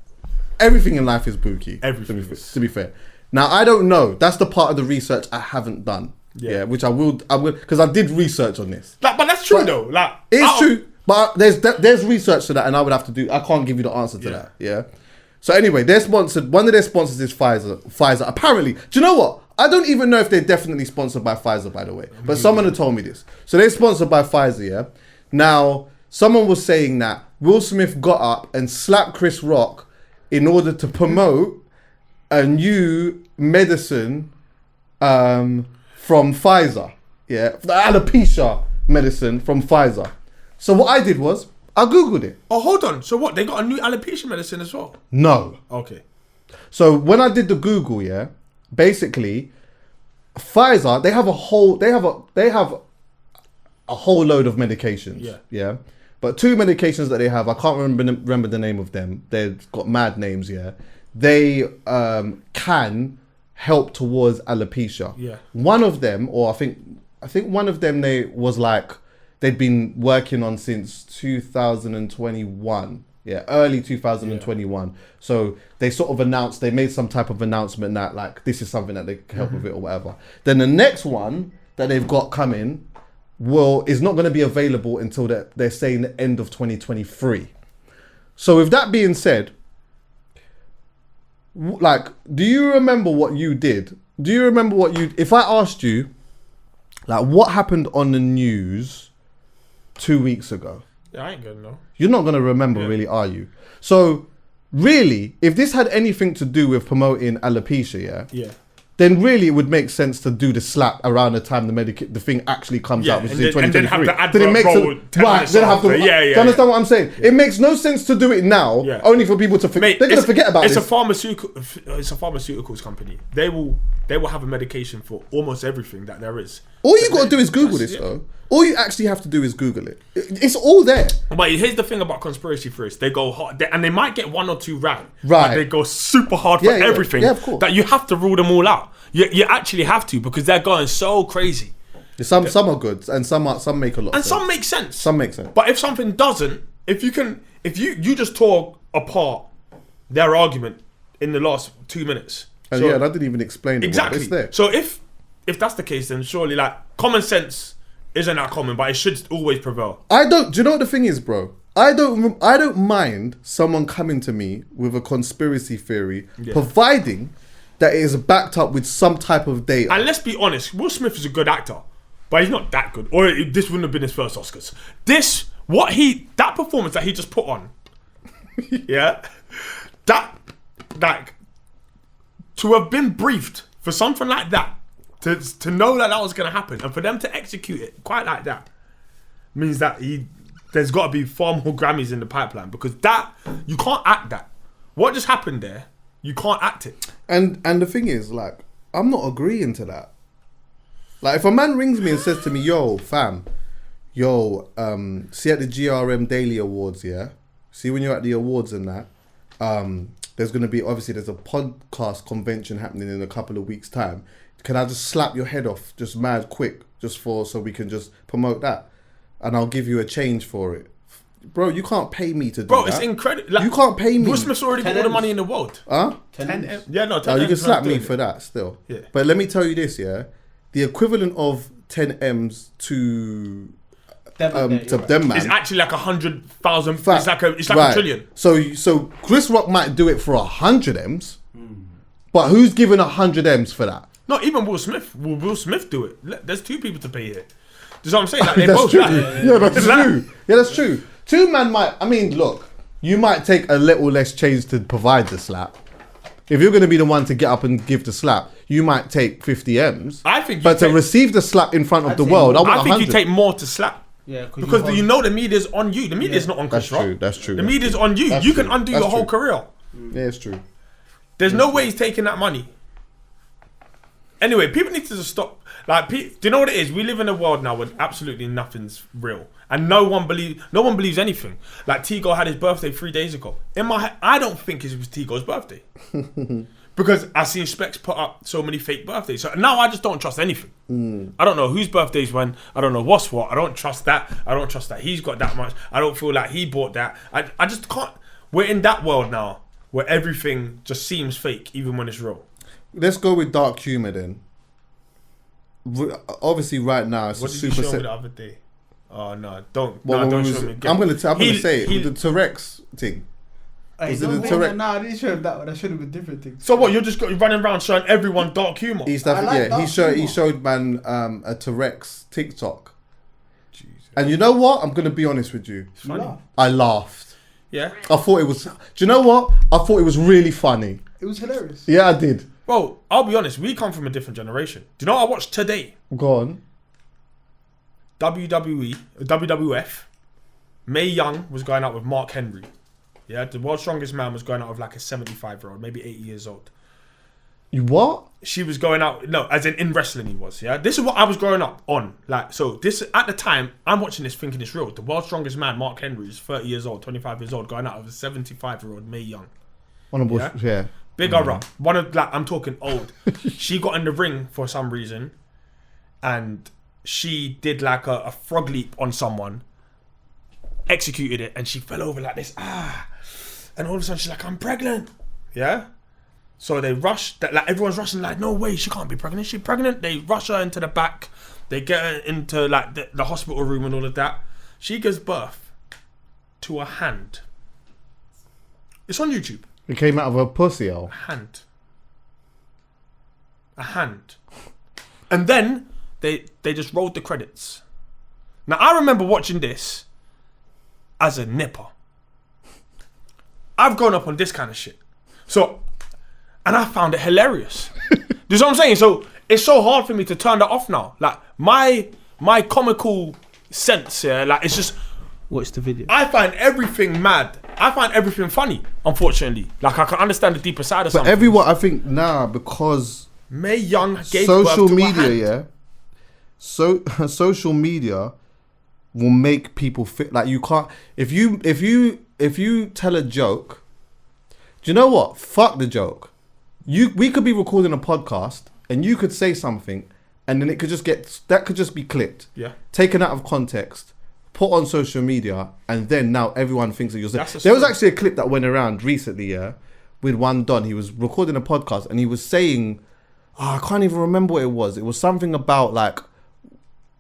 Everything in life is booky. Everything to be fair. Now, I don't know. That's the part of the research I haven't done. Yeah, which I will, because I did research on this. Like, but that's true though. Like, it's true, but there's research to that, and I would have to do. I can't give you the answer to that. Yeah. So anyway, they're sponsored. One of their sponsors is Pfizer. Pfizer, apparently. Do you know what? I don't even know if they're definitely sponsored by Pfizer, by the way. But someone had told me this. So they're sponsored by Pfizer. Yeah. Now, someone was saying that Will Smith got up and slapped Chris Rock in order to promote a new medicine from Pfizer. Yeah, the alopecia medicine from Pfizer. So what I did was, I Googled it. Oh, hold on. So what? They got a new alopecia medicine as well? No. Okay. So when I did the Google, yeah, basically, Pfizer, they have a whole load of medications. Yeah. Yeah. But two medications that they have, I can't remember the name of them. They've got mad names, yeah. They can help towards alopecia. Yeah. One of them, or I think one of them, they'd been working on since 2021. Yeah, early 2021. Yeah. So they sort of they made some type of announcement that like this is something that they can help with it or whatever. Then the next one that they've got coming is not going to be available until they're saying the end of 2023. So with that being said, like, do you remember what you did? If I asked you, like, what happened on the news 2 weeks ago? Yeah, I ain't gonna know. You're not gonna remember, really, are you? So, really, if this had anything to do with promoting alopecia, yeah, then really it would make sense to do the slap around the time the thing actually comes out, which is in 2023. And then have the advert then it makes roll 10 minutes after. do you understand what I'm saying? It makes no sense to do it now, only for people to forget. They're gonna forget about this. It's a pharmaceuticals company. They will have a medication for almost everything that there is. All you got to do is Google this, though. All you actually have to do is Google it. It's all there. But here's the thing about conspiracy theorists. They go hard, and they might get one or two right. Right. But they go super hard for everything. Yeah, of course. That you have to rule them all out. You actually have to, because they're going so crazy. Some are good, and some make a lot of sense. And some make sense. Some make sense. But if something doesn't, if you just tore apart their argument in the last 2 minutes. And so, I didn't even explain it. Exactly. It's there. So if that's the case, then surely like common sense isn't that common, but it should always prevail. Do you know what the thing is, bro? I don't mind someone coming to me with a conspiracy theory, providing that it is backed up with some type of data. And let's be honest, Will Smith is a good actor, but he's not that good. Or this wouldn't have been his first Oscars. That performance that he just put on, that to have been briefed for something like that, to know that was going to happen, and for them to execute it quite like that, means that there's got to be far more Grammys in the pipeline, because that, you can't act that. What just happened there, you can't act it. And the thing is, like, I'm not agreeing to that. Like, if a man rings me and says to me, yo, fam, see at the GRM Daily Awards, see when you're at the awards and that, there's going to be, obviously there's a podcast convention happening in a couple of weeks' time. Can I just slap your head off just mad quick, so we can just promote that? And I'll give you a change for it. Bro, you can't pay me to do that. Bro, it's incredible. Like, you can't pay me. Will Smith's already got all the money in the world. Huh? 10 M's. Yeah, no, 10 You M's can slap me doing for it. that still. Yeah. But let me tell you this, the equivalent of 10 M's to them, man. It's actually like 100,000. It's like a trillion. So Chris Rock might do it for 100 M's, but who's giving 100 M's for that? Not even Will Smith. Will Will Smith do it? There's two people to pay here. Do you know what I'm saying? Like, they That's both, true. like, Yeah, that's true. Yeah, that's true. Two man might. I mean, look, you might take a little less change to provide the slap. If you're going to be the one to get up and give the slap, you might take 50 M's. I think. But to receive the slap in front of the world, I think 100. you take more to slap. Yeah, because the media's on you. The media's not on Chris Rock. That's true. The media's on you. You can undo your whole career. Yeah, it's true. There's no way he's taking that money. Anyway, people need to just stop. Like, do you know what it is? We live in a world now where absolutely nothing's real, and no one believes anything. Like, Tigo had his birthday 3 days ago. In my head, I don't think it was Tigo's birthday because I seen Specs put up so many fake birthdays. So now I just don't trust anything. I don't know whose birthday's when. I don't know what's what. I don't trust that. I don't trust that he's got that much. I don't feel like he bought that. I just can't. We're in that world now where everything just seems fake, even when it's real. Let's go with dark humor then. obviously right now it's What a did you super. show me the other day? Oh no, don't Well, don't when show me. I'm gonna say it, the T-Rex thing. Hey, Was it don't the think Tourette? that- Nah, I didn't show him that one. I showed him a different thing. So what? You're just running around showing everyone dark humor. He dark showed humor. man a T-Rex TikTok. Jesus. And you know what? I'm gonna be honest with you. It's funny. laugh. I laughed. Yeah. I thought it was. Do you know what? I thought it was really funny. It was hilarious. Yeah, I did. Bro, I'll be honest. We come from a different generation. Do you know what I watched today? Go on. WWF. Mae Young was going out with Mark Henry. Yeah, the world's strongest man was going out with like a 75-year-old, maybe 80 years old. You what? She was going out, no, as in wrestling he was, yeah? This is what I was growing up on. Like, so this, at the time, I'm watching this thinking it's real. The world's strongest man, Mark Henry, is 30 years old, 25 years old, going out with a 75-year-old Mae Young. Yeah. Big up. One of, like, I'm talking old. She got in the ring for some reason, and she did like a frog leap on someone, executed it, and she fell over like this, and all of a sudden she's like, I'm pregnant. Yeah? So they rush, like everyone's rushing, like, no way, she can't be pregnant. She's pregnant. They rush her into the back. They get her into like the hospital room and all of that. She gives birth to a hand. It's on YouTube. It came out of her pussy, A hand. And then they just rolled the credits. Now I remember watching this as a nipper. I've grown up on this kind of shit. So, and I found it hilarious. Do you know what I'm saying? So it's so hard for me to turn that off now. Like my comical sense, yeah, like it's just, Watch the video. I find everything mad. I find everything funny, unfortunately. Like I can understand the deeper side of But something. everyone, I think now, because Mae Young gave social birth to a media, hand. yeah. So social media will make people fit like you can't. If you tell a joke, do you know what? Fuck the joke. We could be recording a podcast and you could say something, and then it could just be clipped, Yeah. taken out of context, put on social media, and then now everyone thinks that you're. That's a There was story. actually a clip that went around recently, yeah, with one Don. He was recording a podcast and he was saying, I can't even remember what it was. It was something about like,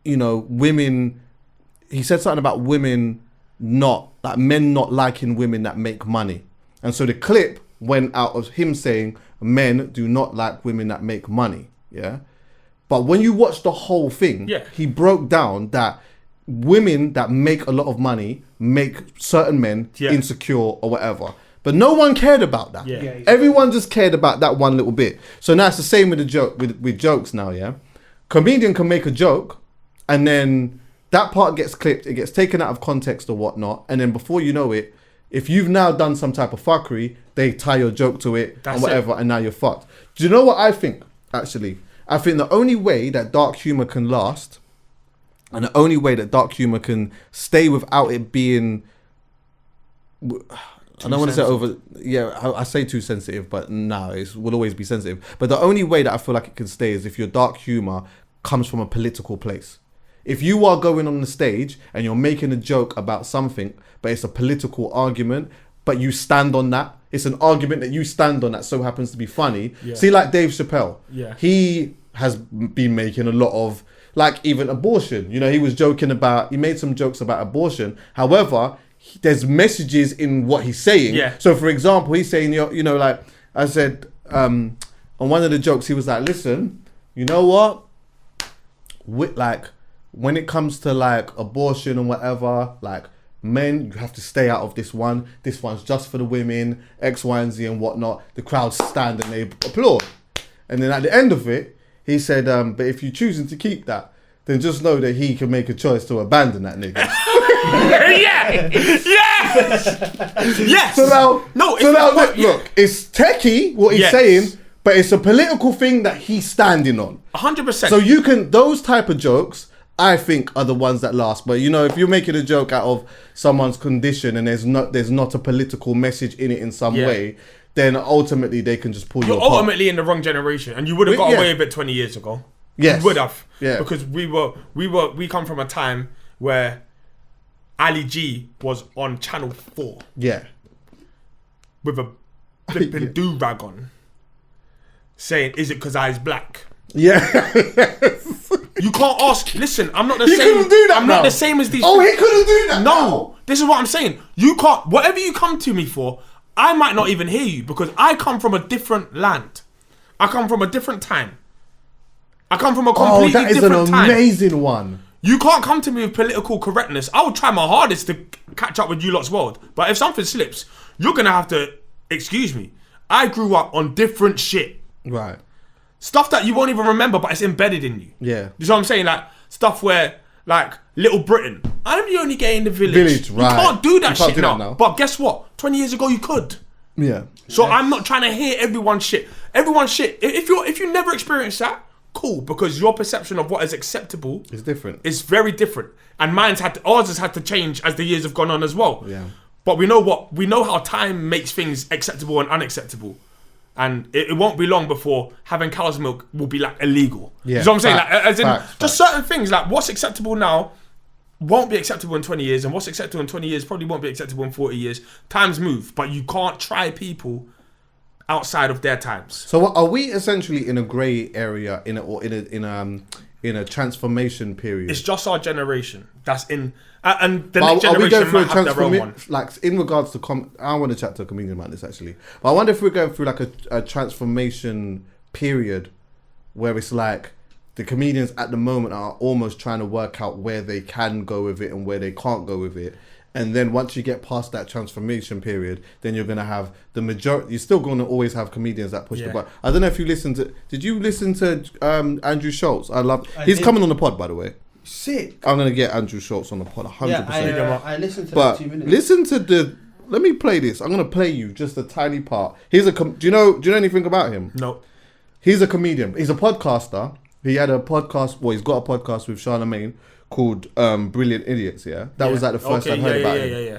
you know, women. He said something about women men not liking women that make money, and so the clip went out of him saying men do not like women that make money. Yeah, but when you watch the whole thing, Yeah. he broke down that women that make a lot of money make certain men insecure or whatever. But no one cared about that. Yeah. Yeah, exactly. Everyone just cared about that one little bit. So now it's the same with the joke with jokes now, yeah? Comedian can make a joke and then that part gets clipped, it gets taken out of context or whatnot, and then before you know it, if you've now done some type of fuckery, they tie your joke to it That's and whatever, and now you're fucked. Do you know what I think, actually? I think the only way that dark humour can last, and the only way that dark humour can stay without it being... I don't want to say over... Yeah, I say too sensitive, but no, it will always be sensitive. But the only way that I feel like it can stay is if your dark humour comes from a political place. If you are going on the stage and you're making a joke about something, but it's a political argument, but you stand on that, it's an argument that you stand on that so happens to be funny. Yeah. See, like Dave Chappelle. Yeah. He has been making a lot of, like, even abortion. You know, he made some jokes about abortion. However, there's messages in what he's saying. Yeah. So, for example, he's saying, you know, like I said, on one of the jokes, he was like, listen, you know what? When it comes to like abortion and whatever, like men, you have to stay out of this one. This one's just for the women, X, Y, and Z and whatnot. The crowd stand and they applaud. And then at the end of it, he said, but if you're choosing to keep that, then just know that he can make a choice to abandon that nigga. Yeah! Yes! Yes! So now, No, look, it's techie what he's Yes. saying, but it's a political thing that he's standing on. 100%. So you can, those type of jokes, I think, are the ones that last. But you know, if you're making a joke out of someone's condition and there's not a political message in it in some way, then ultimately they can just pull You're your ultimately in the wrong generation, and you would have got away with it 20 years ago. Yes. You would have. Yeah. Because we come from a time where Ali G was on Channel 4 Yeah. with a flipping do-rag on, saying, is it because I is black? Yeah. You can't ask. Listen, I'm not the He same. couldn't do that I'm now. not the same as these. Oh, he couldn't do that. No, this is what I'm saying. You can't. Whatever you come to me for, I might not even hear you because I come from a different land. I come from a different time. I come from a completely that is different an time. amazing one. You can't come to me with political correctness. I will try my hardest to catch up with you lot's world. But if something slips, you're going to have to excuse me. I grew up on different shit. Right. Stuff that you won't even remember, but it's embedded in you. Yeah. You know what I'm saying? Like, stuff where, like, Little Britain. I'm the only gay in the village. Right. You can't do that You can't shit do that now. now. But guess what? 20 years ago, you could. Yeah. So I'm not trying to hear everyone's shit. Everyone's shit. If you never experienced that, cool, because your perception of what is acceptable It's different. is very different, and ours has had to change as the years have gone on as well. Yeah. But we know how time makes things acceptable and unacceptable, and it won't be long before having cow's milk will be like illegal. Yeah, You know what I'm saying? facts, Like, as in, facts, just certain things like what's acceptable now won't be acceptable in 20 years, and what's acceptable in 20 years probably won't be acceptable in 40 years. Times move, but you can't try people outside of their times. So are we essentially in a grey area in a transformation period? It's just our generation that's in, and the But next are we going generation through a might have their own one. like in regards to I want to chat to a comedian about this actually. But I wonder if we're going through like a transformation period where it's like the comedians at the moment are almost trying to work out where they can go with it and where they can't go with it. And then once you get past that transformation period, then you're going to have the majority. You're still going to always have comedians that push the button. I don't know if you listened to. Did you listen to Andrew Schultz? He's coming on the pod, by the way. Sick. I'm going to get Andrew Schultz on the pod 100%. Yeah, I listened to But that 2 minutes. listen to the. Let me play this. I'm going to play you just a tiny part. Do you know anything about him? No. He's a comedian. He's a podcaster. He had a podcast. Well, he's got a podcast with Charlamagne called Brilliant Idiots. Yeah, that was like the first I'd heard about him. Yeah.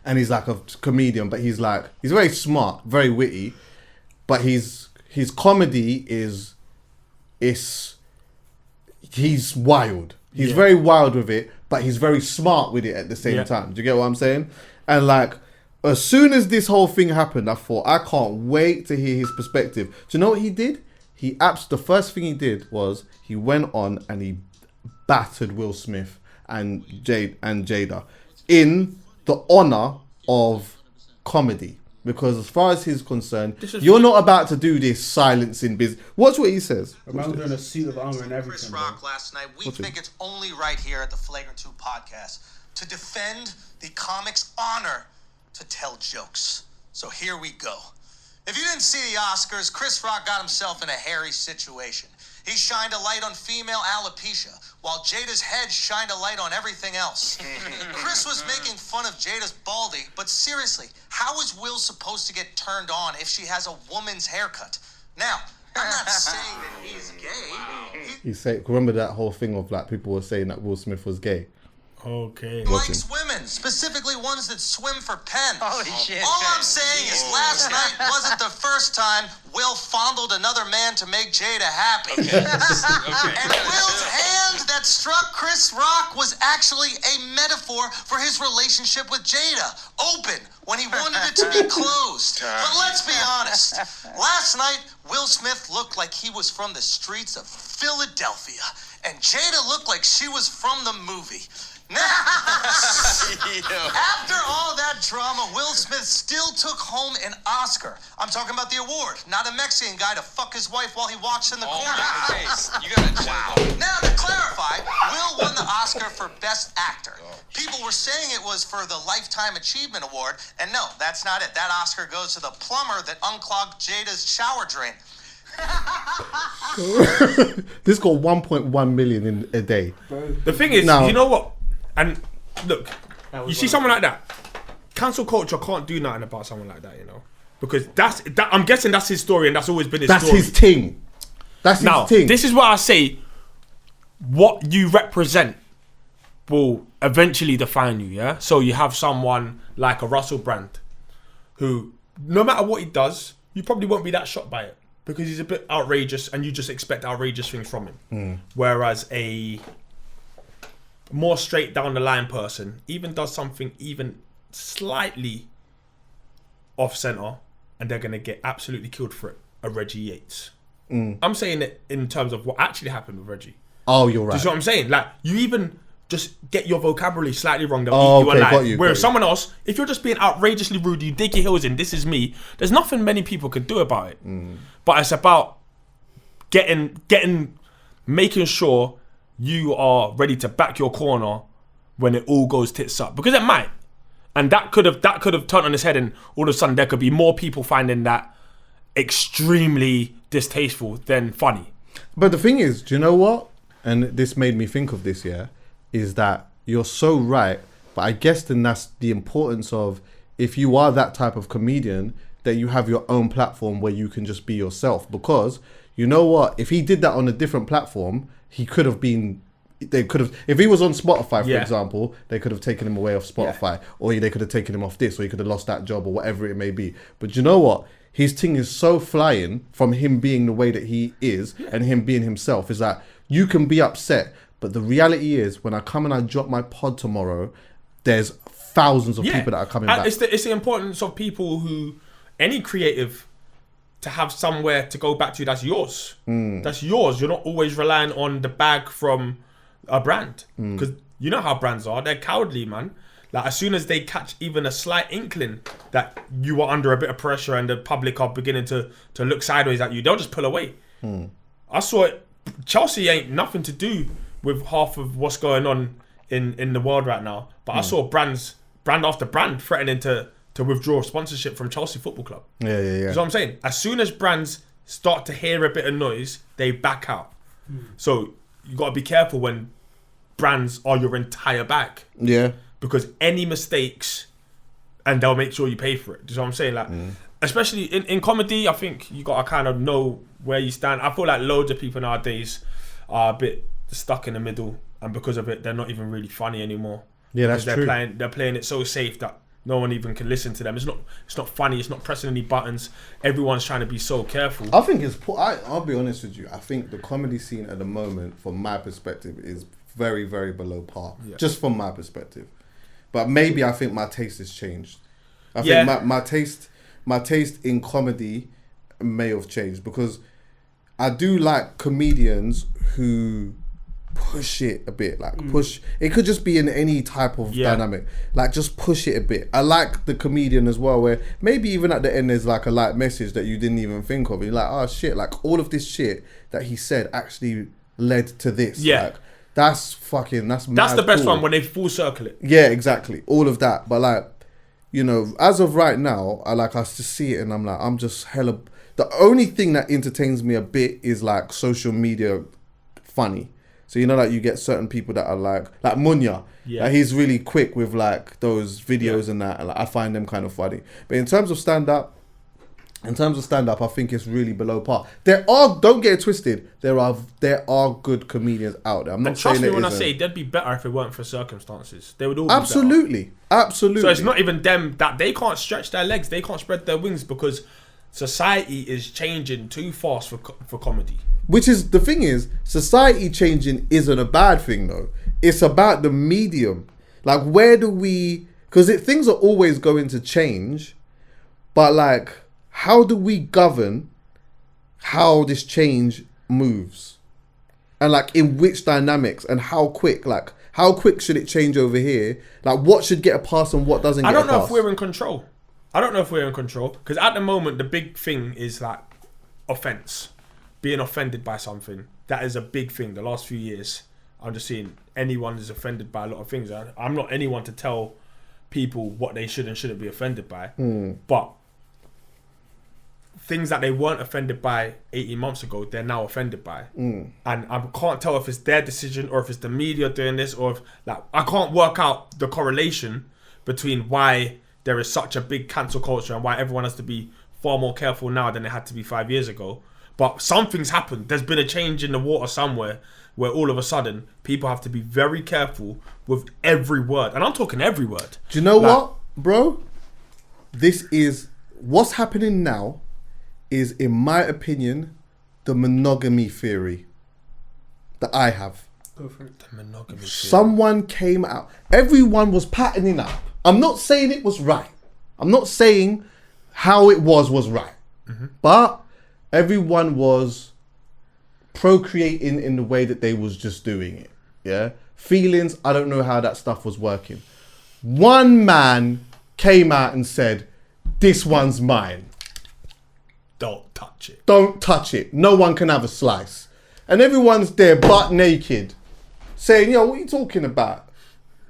And he's like a comedian, but he's very smart, very witty, but his comedy he's wild. He's very wild with it, but he's very smart with it at the same time. Do you get what I'm saying? And like, as soon as this whole thing happened, I thought, I can't wait to hear his perspective. Do you know what he did? The first thing he did was he went on and he battered Will Smith and Jada in the honor of comedy, because as far as he's concerned, you're not about to do this silencing business. Watch what he says. I'm in a suit of armor and everything. Chris Rock last night. We think it's only right here at the Flagrant 2 podcast to defend the comic's honor to tell jokes. So here we go. If you didn't see the Oscars, Chris Rock got himself in a hairy situation. He shined a light on female alopecia, while Jada's head shined a light on everything else. Chris was making fun of Jada's baldy, but seriously, how is Will supposed to get turned on if she has a woman's haircut? Now, I'm not saying that he's gay. Remember that whole thing of like people were saying that Will Smith was gay? Okay. He likes women, specifically ones that swim for Penn. Holy shit. All I'm saying is last night wasn't the first time Will fondled another man to make Jada happy. Okay. And Will's hand that struck Chris Rock was actually a metaphor for his relationship with Jada. Open when he wanted it to be closed. But let's be honest. Last night, Will Smith looked like he was from the streets of Philadelphia, and Jada looked like she was from the movie. Now, after all that drama, Will Smith still took home an Oscar. I'm talking about the award, not a Mexican guy to fuck his wife while he watched in the corner. You gotta chill. Now, to clarify, Will won the Oscar for Best Actor. People were saying it was for the Lifetime Achievement Award, and no, that's not it. That Oscar goes to the plumber that unclogged Jada's shower drain. This got 1.1 million in a day. The thing is, you know what? And look, you see someone like that, cancel culture can't do nothing about someone like that, you know, because I'm guessing that's his story, and that's always been his story. That's his thing. That's his thing. This is why I say, what you represent will eventually define you. Yeah. So you have someone like a Russell Brand, who, no matter what he does, you probably won't be that shocked by it because he's a bit outrageous, and you just expect outrageous things from him. Whereas a more straight down the line person even does something even slightly off center, and they're gonna get absolutely killed for it. A Reggie Yates. I'm saying it in terms of what actually happened with Reggie. Oh, you're right. Do you see what I'm saying? Like, you even just get your vocabulary slightly wrong. They'll Oh, eat you okay, alive. got you, Whereas got you. someone else, if you're just being outrageously rude, you dig your heels in, this is me, there's nothing many people could do about it. But it's about making sure you are ready to back your corner when it all goes tits up. Because it might. And that could have turned on its head, and all of a sudden there could be more people finding that extremely distasteful than funny. But the thing is, do you know what? And this made me think of this, is that you're so right. But I guess then that's the importance of, if you are that type of comedian, that you have your own platform where you can just be yourself. Because you know what? If he did that on a different platform, he could have been... They could have, if he was on Spotify, for example, they could have taken him away off Spotify, or they could have taken him off this, or he could have lost that job, or whatever it may be. But you know what? His thing is so flying from him being the way that he is and him being himself, is that you can be upset, but the reality is, when I come and I drop my pod tomorrow, there's thousands of people that are coming back. It's the importance of people who, any creative, to have somewhere to go back to that's yours. That's yours. You're not always relying on the bag from a brand, because you know how brands are. They're cowardly, man. Like, as soon as they catch even a slight inkling that you are under a bit of pressure and the public are beginning to look sideways at you, they'll just pull away. I saw it. Chelsea ain't nothing to do with half of what's going on in the world right now, but I saw brand after brand threatening to withdraw sponsorship from Chelsea Football Club. Yeah. You know what I'm saying? As soon as brands start to hear a bit of noise, they back out. So you got to be careful when brands are your entire bag. Yeah. Because any mistakes, and they'll make sure you pay for it. Do you know what I'm saying? Like, especially in comedy, I think you got to kind of know where you stand. I feel like loads of people nowadays are a bit stuck in the middle, and because of it, they're not even really funny anymore. Yeah, that's they're true. They're playing it so safe that no one even can listen to them. It's not funny. It's not pressing any buttons. Everyone's trying to be so careful. I think I'll be honest with you. I think the comedy scene at the moment, from my perspective, is very, very below par. Yeah. Just from my perspective. But maybe I think my taste has changed. I think my taste in comedy may have changed, because I do like comedians who push it a bit, like push. It could just be in any type of dynamic, like just push it a bit. I like the comedian as well, where maybe even at the end there's like a light message that you didn't even think of. You're like, oh shit, like all of this shit that he said actually led to this. Yeah. Like, that's the best one, when they full circle it. Yeah, exactly. All of that. But like, you know, as of right now, I just see it and I'm like, I'm just hella... The only thing that entertains me a bit is like social media funny. So you know, like you get certain people that are like Munya. Yeah. Like, he's really quick with like those videos and that. And like, I find them kind of funny. But in terms of stand-up, I think it's really below par. Don't get it twisted, there are good comedians out there. I'm not saying trust me when isn't. I say they'd be better if it weren't for circumstances. They would all Absolutely. be better. Absolutely. So it's not even them that they can't stretch their legs, they can't spread their wings, because society is changing too fast for comedy. Which is, the thing is, society changing isn't a bad thing though. It's about the medium. Like, where do we... Because things are always going to change, but like, how do we govern how this change moves? And like, in which dynamics, and how quick? Like, how quick should it change over here? Like, what should get a pass and what doesn't get a pass? I don't know if we're in control. Because at the moment, the big thing is like offense. Being offended by something. That is a big thing. The last few years, I'm just seeing anyone is offended by a lot of things. I'm not anyone to tell people what they should and shouldn't be offended by. But things that they weren't offended by 18 months ago, they're now offended by. And I can't tell if it's their decision or if it's the media doing this, or if, like, I can't work out the correlation between why there is such a big cancel culture and why everyone has to be far more careful now than they had to be 5 years ago. But something's happened. There's been a change in the water somewhere where all of a sudden people have to be very careful with every word. And I'm talking every word. Do you know what, bro? This is... What's happening now is, in my opinion, the monogamy theory that I have. Go for it. The monogamy theory. Someone came out. Everyone was patterning up. I'm not saying it was right. I'm not saying how it was right. But... everyone was procreating in the way that they was just doing it. Yeah, feelings. I don't know how that stuff was working. One man came out and said, "This one's mine. Don't touch it. Don't touch it. No one can have a slice." And everyone's there butt naked, saying, "Yo, what are you talking about?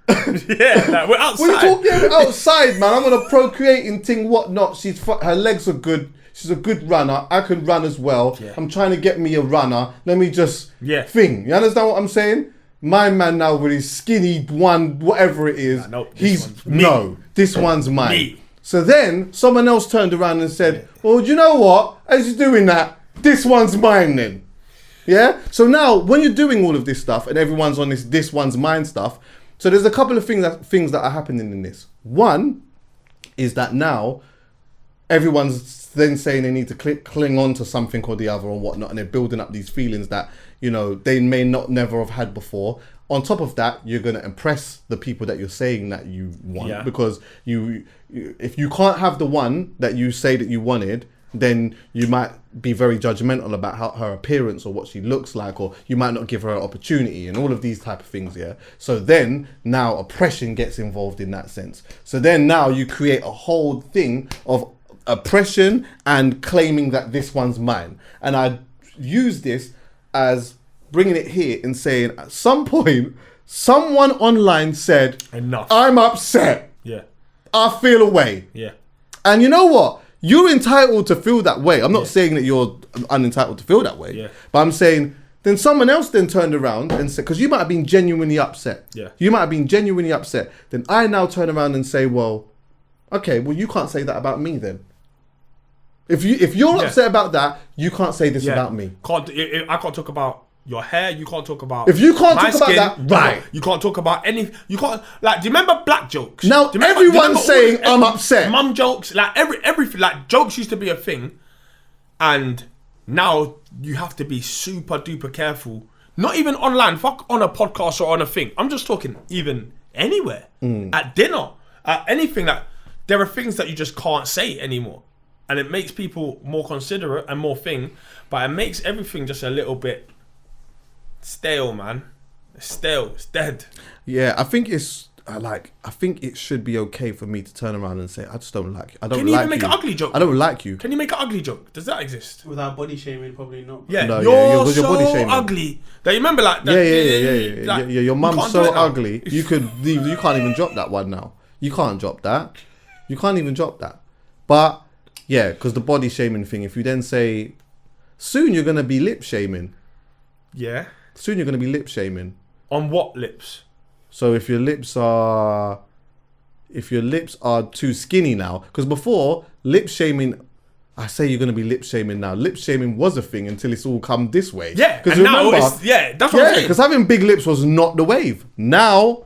Yeah, like we're outside. What are you talking about? Outside, man. I'm on a procreating thing, whatnot. Her legs are good. She's a good runner. I can run as well. Yeah. I'm trying to get me a runner. Let me just thing." You understand what I'm saying? My man now with his skinny one, whatever it is, this one's mine. Me. So then someone else turned around and said, "Well, do you know what? As you're doing that, this one's mine then." Yeah? So now when you're doing all of this stuff and everyone's on this one's mine stuff, so there's a couple of things that are happening in this. One is that now everyone's then saying they need to cling on to something or the other or whatnot, and they're building up these feelings that, you know, they may never have had before. On top of that, you're going to impress the people that you're saying that you want, because if you can't have the one that you say that you wanted, then you might be very judgmental about her appearance or what she looks like, or you might not give her an opportunity and all of these type of things. Yeah. So then now oppression gets involved in that sense. So then now you create a whole thing of oppression and claiming that this one's mine. And I use this as bringing it here and saying at some point, someone online said, "Enough. I'm upset. Yeah. I feel away." Yeah. And you know what? You're entitled to feel that way. I'm not saying that you're unentitled to feel that way. Yeah. But I'm saying then someone else then turned around and said, because you might have been genuinely upset. Yeah. You might have been genuinely upset. Then I now turn around and say, well, okay, well, you can't say that about me then. If you're upset about that, you can't say this about me. I can't talk about your hair. You can't talk about. If you can't my talk skin, about that, right? You can't talk about any. You can't, like. Do you remember black jokes? Now everyone's saying I'm upset. Mum jokes, like everything, like jokes used to be a thing, and now you have to be super duper careful. Not even online. Fuck on a podcast or on a thing. I'm just talking even anywhere at dinner, at anything. That there are things that you just can't say anymore. And it makes people more considerate and more thing, but it makes everything just a little bit stale, man. It's stale. It's dead. Yeah, I think it's I think it should be okay for me to turn around and say, I just don't like you. I don't like you. Can you even make an ugly joke? I don't like you. Can you make an ugly joke? Does that exist? Without body shaming, probably not. Yeah, no, you're your so body shaming. ugly. That you remember like that? Yeah. Like, Your mum's can't do so it now. ugly. You can't even drop that one now. You can't drop that. You can't even drop that. But yeah, because the body shaming thing, if you then say, soon you're going to be lip shaming. Yeah. Soon you're going to be lip shaming. On what lips? So if your lips are too skinny now, because before, lip shaming, I say you're going to be lip shaming now. Lip shaming was a thing until it's all come this way. Yeah, because and now that's what I'm saying. Because having big lips was not the wave. Now,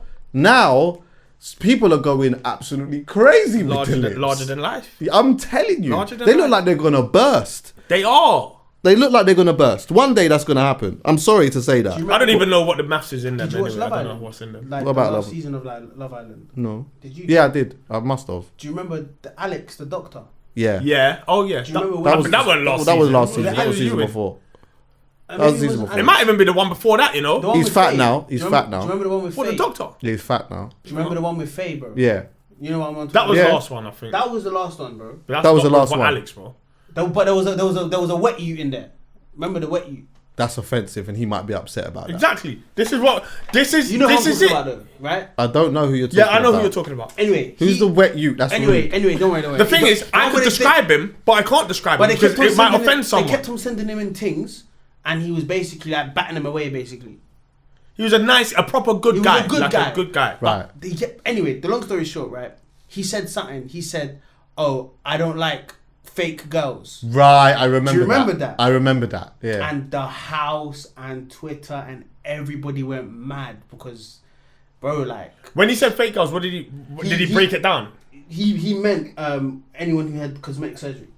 people are going absolutely crazy with the lips. Larger than life. I'm telling you. They look like they're going to burst. They are. They look like they're going to burst. One day that's going to happen. I'm sorry to say that. I don't even know what the maths is in them. Did you watch anyway. Love I don't Island? know what's in them. Like What about the last Love? season of Love Island? No. Did you? Yeah, I did. I must have. Do you remember Alex, the doctor? Yeah. Yeah. Oh yeah. Do you remember That when was last That was season. last season. Yeah, That was you season win. before. I That was mean, season it before. It might even be the one before that, you know. The one He's with fat Faye. now. Do He's you fat remember- now. Do you remember the one with For the Faye? doctor. Yeah, he's fat now. Do you remember the one with Faye, bro? Yeah. You know what I'm on That was Yeah. the last one, I think. That was the last one, bro. But that's That was not the last for one. Alex, bro. But there was a wet you in there. Remember the wet you? That's offensive, and he might be upset about that. Exactly. This is what. This is. You know this what I'm is talking it. about, though, right? I don't know who you're talking Yeah, about. I know who you're talking about. Anyway, Who's the wet you? That's rude. Anyway, don't worry. The thing is, I could describe him, but I can't describe him because it might offend someone. They kept on sending him in things, and he was basically like batting them away, basically. He was a proper good guy. A good guy. Right. Anyway, the long story short, right? He said something. He said, "Oh, I don't like fake girls." Right, I remember. Do you remember that? I remember that. Yeah. And the house and Twitter and everybody went mad because, bro, like When he said fake girls, what did he? Did he break it down? he meant anyone who had cosmetic surgery.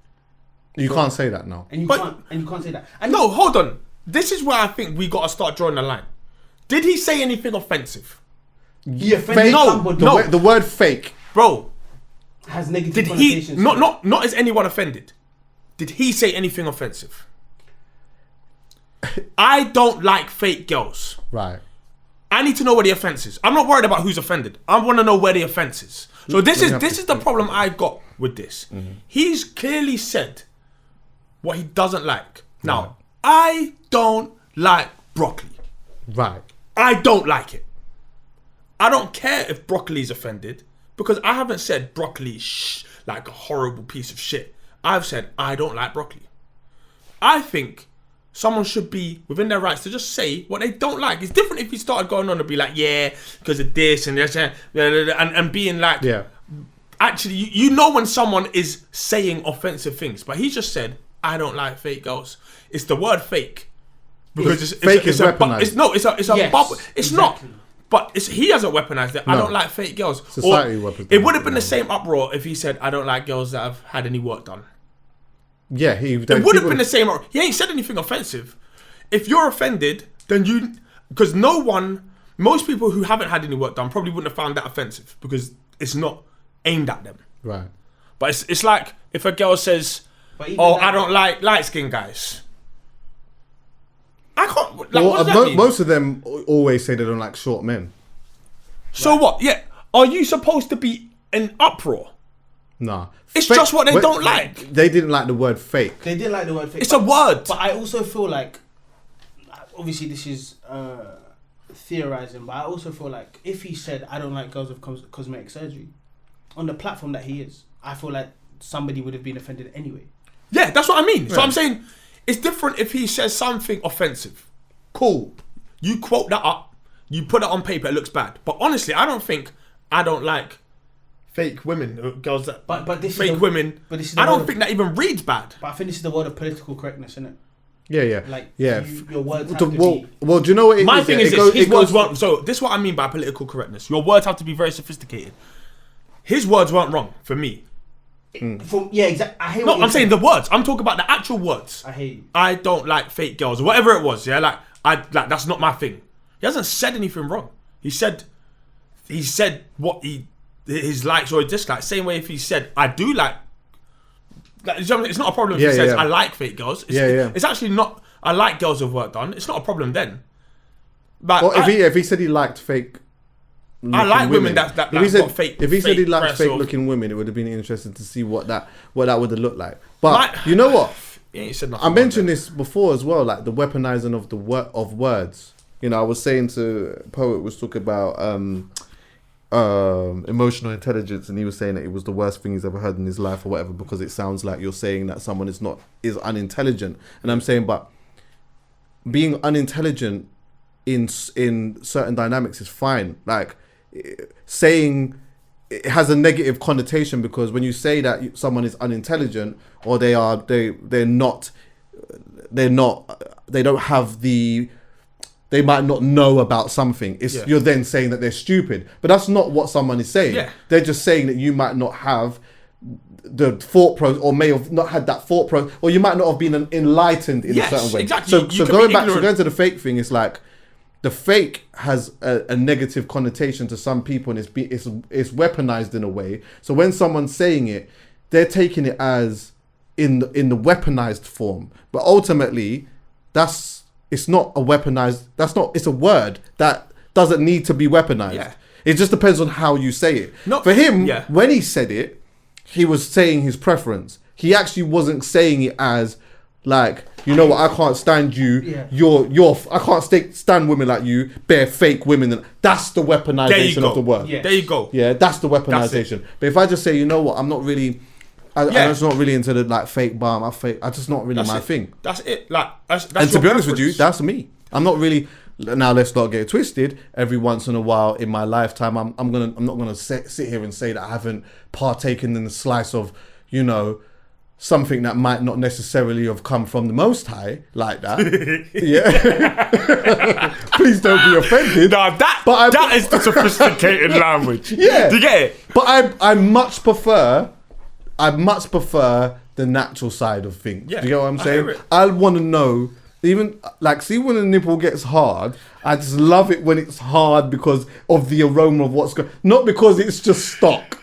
You can't say that now. And you can't say that. And No, hold on. This is where I think we got to start drawing the line. Did he say anything offensive? he offended Fake. somebody. The word fake. Bro, Has negative did he connotations. not is anyone offended? Did he say anything offensive? I don't like fake girls. Right. I need to know where the offence is. I'm not worried about who's offended. I want to know where the offence is. So this is the problem I got with this. He's clearly said what he doesn't like. Now, I don't like broccoli. Right. I don't like it. I don't care if broccoli's offended because I haven't said broccoli like a horrible piece of shit. I've said I don't like broccoli. I think someone should be within their rights to just say what they don't like. It's different if you started going on and be like, yeah, because of this and this and being like, Yeah. Actually, you know when someone is saying offensive things, but he just said, I don't like fake girls. It's the word fake. Because Fake is weaponized. It's a Yes, bubble. It's exactly. not. But he hasn't weaponized it. I No. don't like fake girls. Society Or weaponized it would have been it, the same uproar if he said, I don't like girls that have had any work done. Yeah, It would have been the same. He ain't said anything offensive. If you're offended, then because most people who haven't had any work done probably wouldn't have found that offensive because it's not aimed at them. Right. But it's like if a girl says, I don't like light-skinned guys. I can't. Like, what does that mean? Most of them always say they don't like short men. So what? Yeah. Are you supposed to be in uproar? Nah. It's just what they don't like. They didn't like the word fake. They didn't like the word fake. It's a word. But I also feel like, obviously this is theorizing, but I also feel like if he said, I don't like girls with cosmetic surgery, on the platform that he is, I feel like somebody would have been offended anyway. Yeah, that's what I mean. So Yeah. I'm saying it's different if he says something offensive. Cool. You quote that up. You put it on paper. It looks bad. But honestly, I don't think I don't like fake women, girls that But this fake is the, women. But this is the I don't world think that even reads bad. But I think this is the word of political correctness, isn't it? Yeah, yeah. Like, yeah. your words have to be... Well, do you know what it My is? thing It is goes- this. His it goes- words weren't. So this is what I mean by political correctness. Your words have to be very sophisticated. His words weren't wrong for me. Yeah, exactly. I hate No, what you're I'm saying the words. I'm talking about the actual words. I hate you. I don't like fake girls or whatever it was. Yeah, that's not my thing. He hasn't said anything wrong. He said what his likes or his dislikes. Same way if he said I do like it's not a problem if he says I like fake girls. It's actually not. I like girls who've work done. It's not a problem then. But Well, if he said he liked fake, I like women that if he said, got fake. if he said he liked breasts fake or- looking women, it would have been interesting to see what that would have looked like. But Like- you know what? He ain't said nothing I about mentioned that. this before as well, like the weaponizing of of words. You know, I was saying to Poet was talking about emotional intelligence, and he was saying that it was the worst thing he's ever heard in his life or whatever, because it sounds like you're saying that someone is unintelligent. And I'm saying, but being unintelligent in certain dynamics is fine. Like saying it has a negative connotation, because when you say that someone is unintelligent or they might not know about something. You're then saying that they're stupid, but that's not what someone is saying. Yeah. They're just saying that you might not have the thought process, or may have not had that thought process, or you might not have been enlightened in a certain way. Exactly. So You could going be back, ignorant. going to the fake thing, it's like the fake has a negative connotation to some people, and it's weaponized in a way. So when someone's saying it, they're taking it as in the weaponized form, but ultimately it's not a weaponized. It's a word that doesn't need to be weaponized. Yeah. It just depends on how you say it. No, For him, yeah. when he said it, he was saying his preference. He actually wasn't saying it as like, you know what, I can't stand you. Yeah. I can't stand women like you. Bare fake women. That's the weaponization of the word. Yeah. There you go. Yeah, that's the weaponization. But if I just say, you know what, I'm not really. I'm just not really into the like fake balm. I just not really That's my it. thing. That's it. Like that's And to your be honest with you, preference. that's me. I'm not really. Now let's not get it twisted. Every once in a while in my lifetime, I'm not gonna sit here and say that I haven't partaken in a slice of, you know, something that might not necessarily have come from the Most High like that. Yeah. Please don't be offended. No, that is the sophisticated language. Yeah. Do you get it? But I much prefer the natural side of things. Yeah, Do you get what I'm I saying? hear it. I want to know, even like, see when the nipple gets hard, I just love it when it's hard because of the aroma of what's going, not because it's just stock.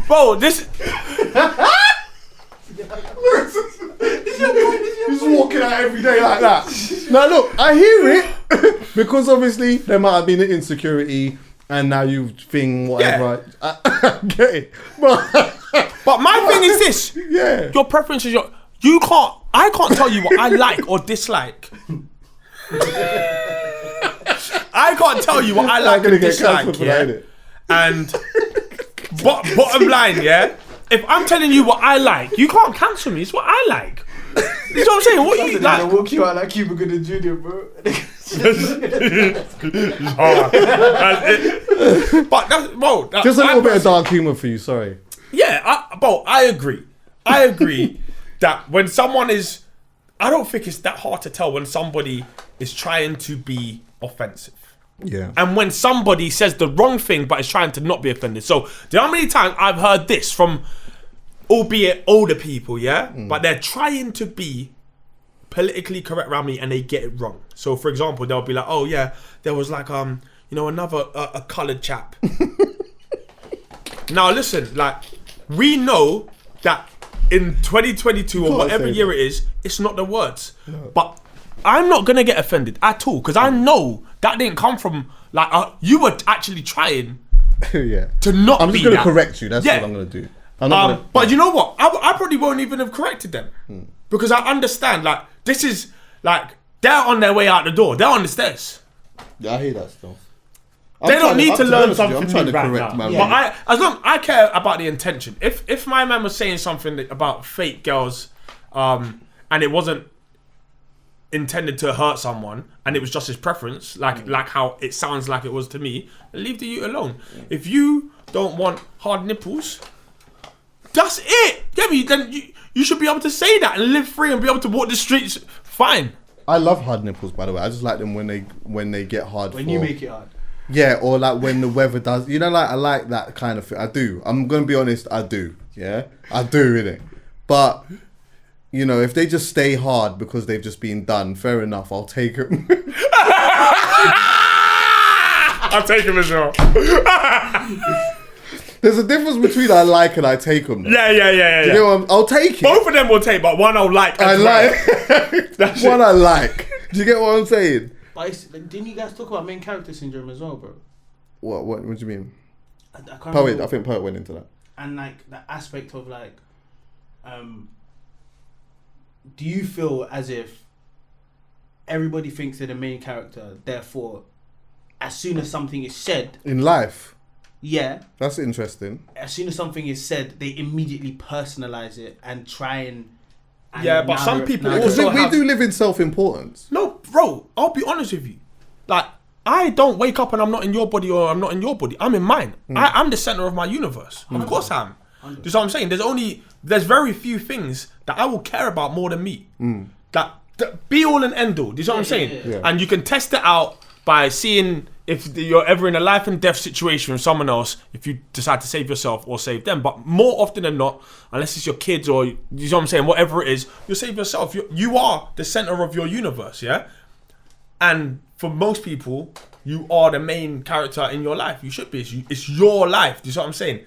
Bro, this. He's walking out every day like that. Now look, I hear it because obviously there might have been an insecurity, and now you think whatever. Yeah. I get it, but my thing is this. Yeah. Your preference is I can't tell you what I like or dislike. I can't tell you what I like or dislike. Yeah. And bottom line, yeah. If I'm telling you what I like, you can't cancel me. It's what I like. You know what I'm saying? What you like? I walk you out like Cuba Gooding Jr., bro. But that's, bro, just a little bit of dark humor for you. Sorry. Yeah, I agree. I agree that when someone is, I don't think it's that hard to tell when somebody is trying to be offensive. Yeah. And when somebody says the wrong thing but is trying to not be offended. So, do you know how many times I've heard this from, albeit older people, yeah? But they're trying to be politically correct around me and they get it wrong. So, for example, they'll be like, oh yeah, there was like, another, a coloured chap. Now listen, like, we know that in 2022 or whatever year it is, it's not the words. No. But I'm not going to get offended at all because I know that didn't come from, like, you were actually trying to not be I'm just going to correct you. That's what I'm going to do. But you know what? I probably won't even have corrected them because I understand, like, this is, like, they're on their way out the door. They're on the stairs. Yeah, I hear that stuff. They don't need to learn something I'm trying to right correct now. my But as long I care about the intention. If my man was saying something about fake girls, and it wasn't intended to hurt someone, and it was just his preference, like how it sounds like it was to me, leave the youth alone. If you don't want hard nipples, that's it. Yeah, but then you should be able to say that and live free and be able to walk the streets fine. I love hard nipples, by the way. I just like them when they get hard. When you make it hard. Yeah, or like when the weather does, like I like that kind of thing. I do. I'm gonna be honest. I do. Yeah, I do, innit? But if they just stay hard because they've just been done, fair enough. I'll take them. I'll take them as well. There's a difference between I like and I take them. Though. Yeah. You know, I'll take it. Both of them will take, but one I'll like. I like. That's one I like. Do you get what I'm saying? But didn't you guys talk about main character syndrome as well, bro? What do you mean? I can't Poet. remember. I think Poet went into that. And like the aspect of like, do you feel as if everybody thinks they're the main character, therefore, as soon as something is said in life? Yeah. That's interesting. As soon as something is said, they immediately personalize it and try and yeah, but some people also we do live in self-importance. No, bro, I'll be honest with you. Like, I don't wake up and I'm not in your body or I'm not in your body. I'm in mine. I'm the center of my universe. Of course I am. Do you know what I'm saying? There's very few things that I will care about more than me. That be all and end all. Do you know what I'm saying? Yeah. And you can test it out by seeing if you're ever in a life and death situation with someone else, if you decide to save yourself or save them. But more often than not, unless it's your kids or, you know what I'm saying, whatever it is, you'll save yourself. You are the center of your universe, yeah? And for most people, you are the main character in your life. You should be. It's your life. Do you know what I'm saying?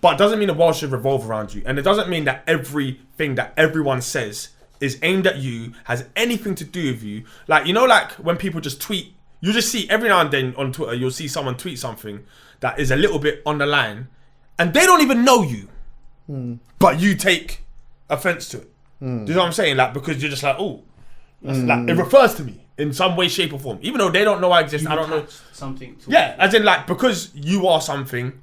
But it doesn't mean the world should revolve around you. And it doesn't mean that everything that everyone says is aimed at you, has anything to do with you. Like, like when people just tweet, you just see every now and then on Twitter, you'll see someone tweet something that is a little bit on the line and they don't even know you, but you take offense to it. Do you know what I'm saying? Like, because you're just like, oh, like, it refers to me in some way, shape or form. Even though they don't know I exist, I don't know. Something. Yeah, as in like, because you are something,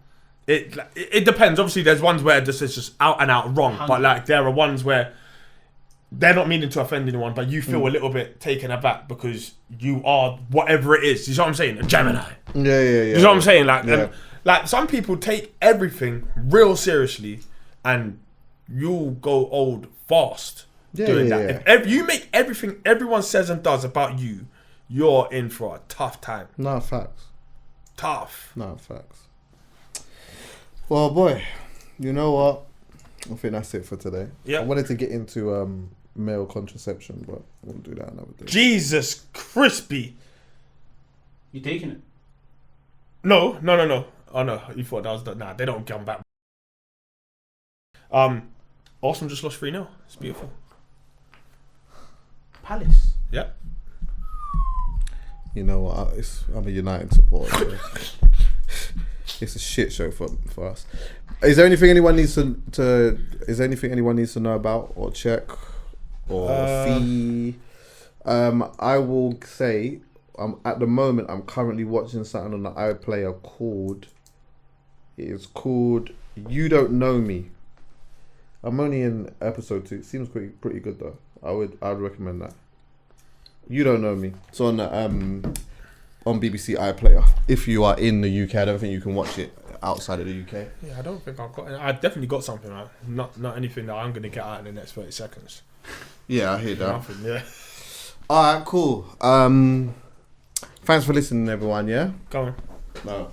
it depends. Obviously, there's ones where this is just out and out wrong, but like there are ones where they're not meaning to offend anyone, but you feel a little bit taken aback because you are whatever it is. You know what I'm saying? A Gemini. Yeah. You know what I'm saying? Like, and, like some people take everything real seriously, and you'll go old fast doing that. Yeah. If you make everything everyone says and does about you, you're in for a tough time. No, facts. Tough. No, facts. Well, boy, you know what? I think that's it for today. Yeah. I wanted to get into male contraception, but we'll do that another day. Jesus crispy. You taking it? No. Oh no, you thought that was they don't come back. Arsenal just lost 3-0. It's beautiful. Palace. Yeah. You know what? I'm a United supporter. So it's a shit show for us. Is there anything anyone needs to? Is there anything anyone needs to know about or check or see? I will say, at the moment I'm currently watching something on the iPlayer called. It is called You Don't Know Me. I'm only in episode 2. It seems pretty good though. I'd recommend that. You Don't Know Me. It's on BBC iPlayer. If you are in the UK, I don't think you can watch it outside of the UK. Yeah, I don't think I've got. I definitely got something. Like, not anything that I'm gonna get out in the next 30 seconds. Yeah, I hear that. Nothing. Yeah. All right, cool. Thanks for listening, everyone. Yeah. Go on. No.